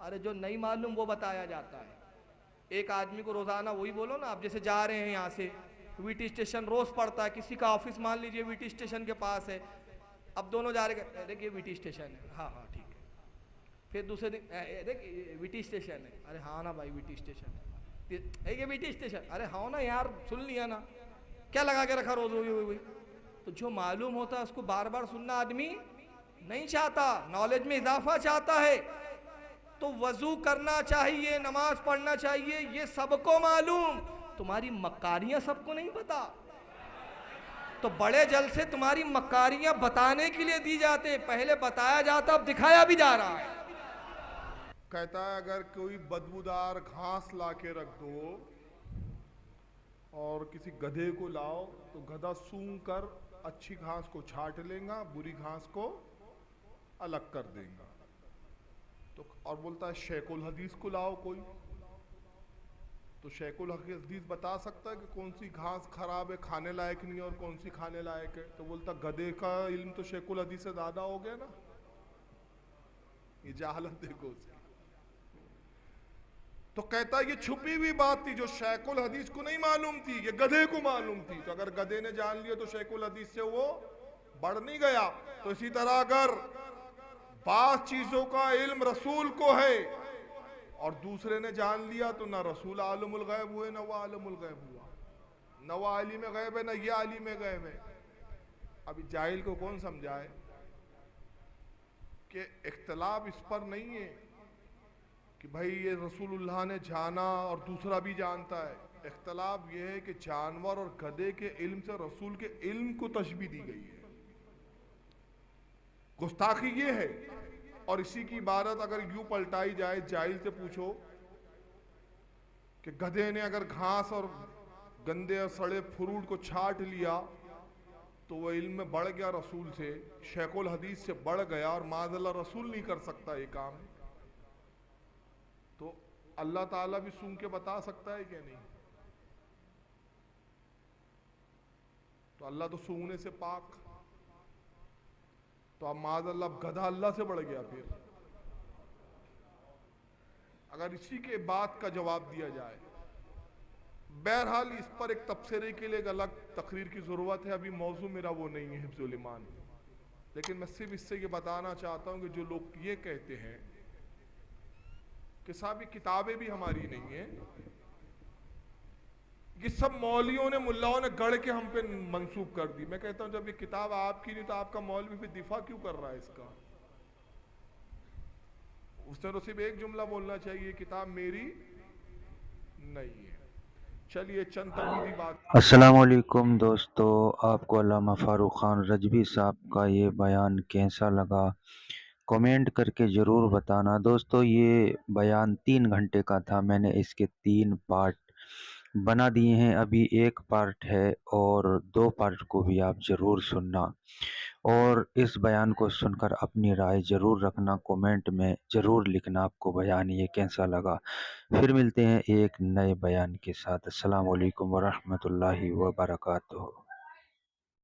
अरे जो नहीं मालूम वो बताया जाता है। एक आदमी को रोजाना वही बोलो ना, आप जैसे जा रहे हैं यहाँ से वीटी स्टेशन, रोज पड़ता है, किसी का ऑफिस मान लीजिए वीटी स्टेशन के पास है, अब दोनों जा रहे, देखिए वीटी स्टेशन है, हाँ हाँ ठीक है। फिर दूसरे दिन देख वीटी स्टेशन है, अरे हाँ ना भाई वीटी स्टेशन है, ये वीटी स्टेशन, अरे हाँ ना यार सुन लिया ना, क्या लगा के रखा रोज वही। तो जो मालूम होता है उसको बार बार सुनना आदमी नहीं चाहता, नॉलेज में इजाफा चाहता है। तो वजू करना चाहिए, नमाज पढ़ना चाहिए, ये सबको मालूम, तुम्हारी मक्कारियां सबको नहीं पता। तो बड़े जल से तुम्हारी मक्कारियां बताने के लिए दी जाते, पहले बताया जाता अब दिखाया भी जा रहा है। कहता है अगर कोई बदबूदार घास ला के रख दो और किसी गधे को लाओ तो गधा सूंघ कर अच्छी घास को छांट लेगा, बुरी घास को अलग कर देगा। तो और बोलता है शेकुल हदीस को लाओ कोई, तो शेकुल हदीस बता सकता है कि कौन सी घास खराब है, खाने लायक नहीं है, और कौन सी खाने लायक है? तो बोलता गधे का इल्म तो शेकुल हदीस से ज्यादा हो गया ना। ये जहालत देखो उसकी। तो कहता है ये छुपी हुई बात थी जो शेकुल हदीस को नहीं मालूम थी, ये गधे को मालूम थी। तो अगर गधे ने जान लिया तो शेकुल हदीस से वो बढ़ नहीं गया। तो इसी तरह अगर बास चीजों का इल्म रसूल को है और दूसरे ने जान लिया तो ना रसूल आलिमुल गैब हुए, ना वो आलिमुल गैब हुआ, न वो आलिम गैब है, ना ये आलिम गैब है। अभी जाहिल को कौन समझाए कि इख्तिलाफ इस पर नहीं है कि भाई ये रसूलुल्लाह ने जाना और दूसरा भी जानता है। इख्तिलाफ ये है कि जानवर और गधे के इल्म से रसूल के इल्म को तशबीह दी गई है। गुस्ताखी ये है। और इसी की इबारत अगर यूं पलटाई जाए, जाहिल से पूछो कि गधे ने अगर घास और गंदे और सड़े फ्रूट को छांट लिया तो वो इल्म में बढ़ गया रसूल से, शेखुल हदीस से बढ़ गया, और माज़अल्लाह रसूल नहीं कर सकता ये काम, तो अल्लाह ताला भी सूंघ के बता सकता है क्या? नहीं। तो अल्लाह तो सूंघने से पाक, तो अब माज़अल्लाह गधा अल्लाह से बढ़ गया। फिर अगर इसी के बात का जवाब दिया जाए, बहरहाल इस पर एक तबसरे के लिए एक अलग तकरीर की ज़रूरत है, अभी मौजू मेरा वो नहीं है हिफ्ज़ुल ईमान। लेकिन मैं सिर्फ इससे ये बताना चाहता हूँ कि जो लोग ये कहते हैं कि साहब ये किताबें भी हमारी नहीं है, ये सब मौलियों ने, मुल्लाओं ने गढ़ के हम पे मंसूब कर दी। मैं कहता हूँ जब ये किताब आपकी नहीं तो आपका मौलवी फिर दिफा क्यों कर रहा है इसका? उसने तो सिर्फ एक जुमला बोलना चाहिए, किताब मेरी नहीं है। चलिए चंद तकनीकी बात। अस्सलाम वालेकुम दोस्तों, आपको अल्लामा फ़ारूक ख़ान रजवी साहब का ये बयान कैसा लगा कमेंट करके ज़रूर बताना। दोस्तों ये बयान 3 घंटे का था, मैंने इसके 3 पार्ट बना दिए हैं, अभी एक पार्ट है और 2 पार्ट को भी आप ज़रूर सुनना, और इस बयान को सुनकर अपनी राय ज़रूर रखना, कमेंट में ज़रूर लिखना आपको बयान ये कैसा लगा। फिर मिलते हैं एक नए बयान के साथ। अस्सलाम वालेकुम वरहमतुल्लाहि वबरकातुहू।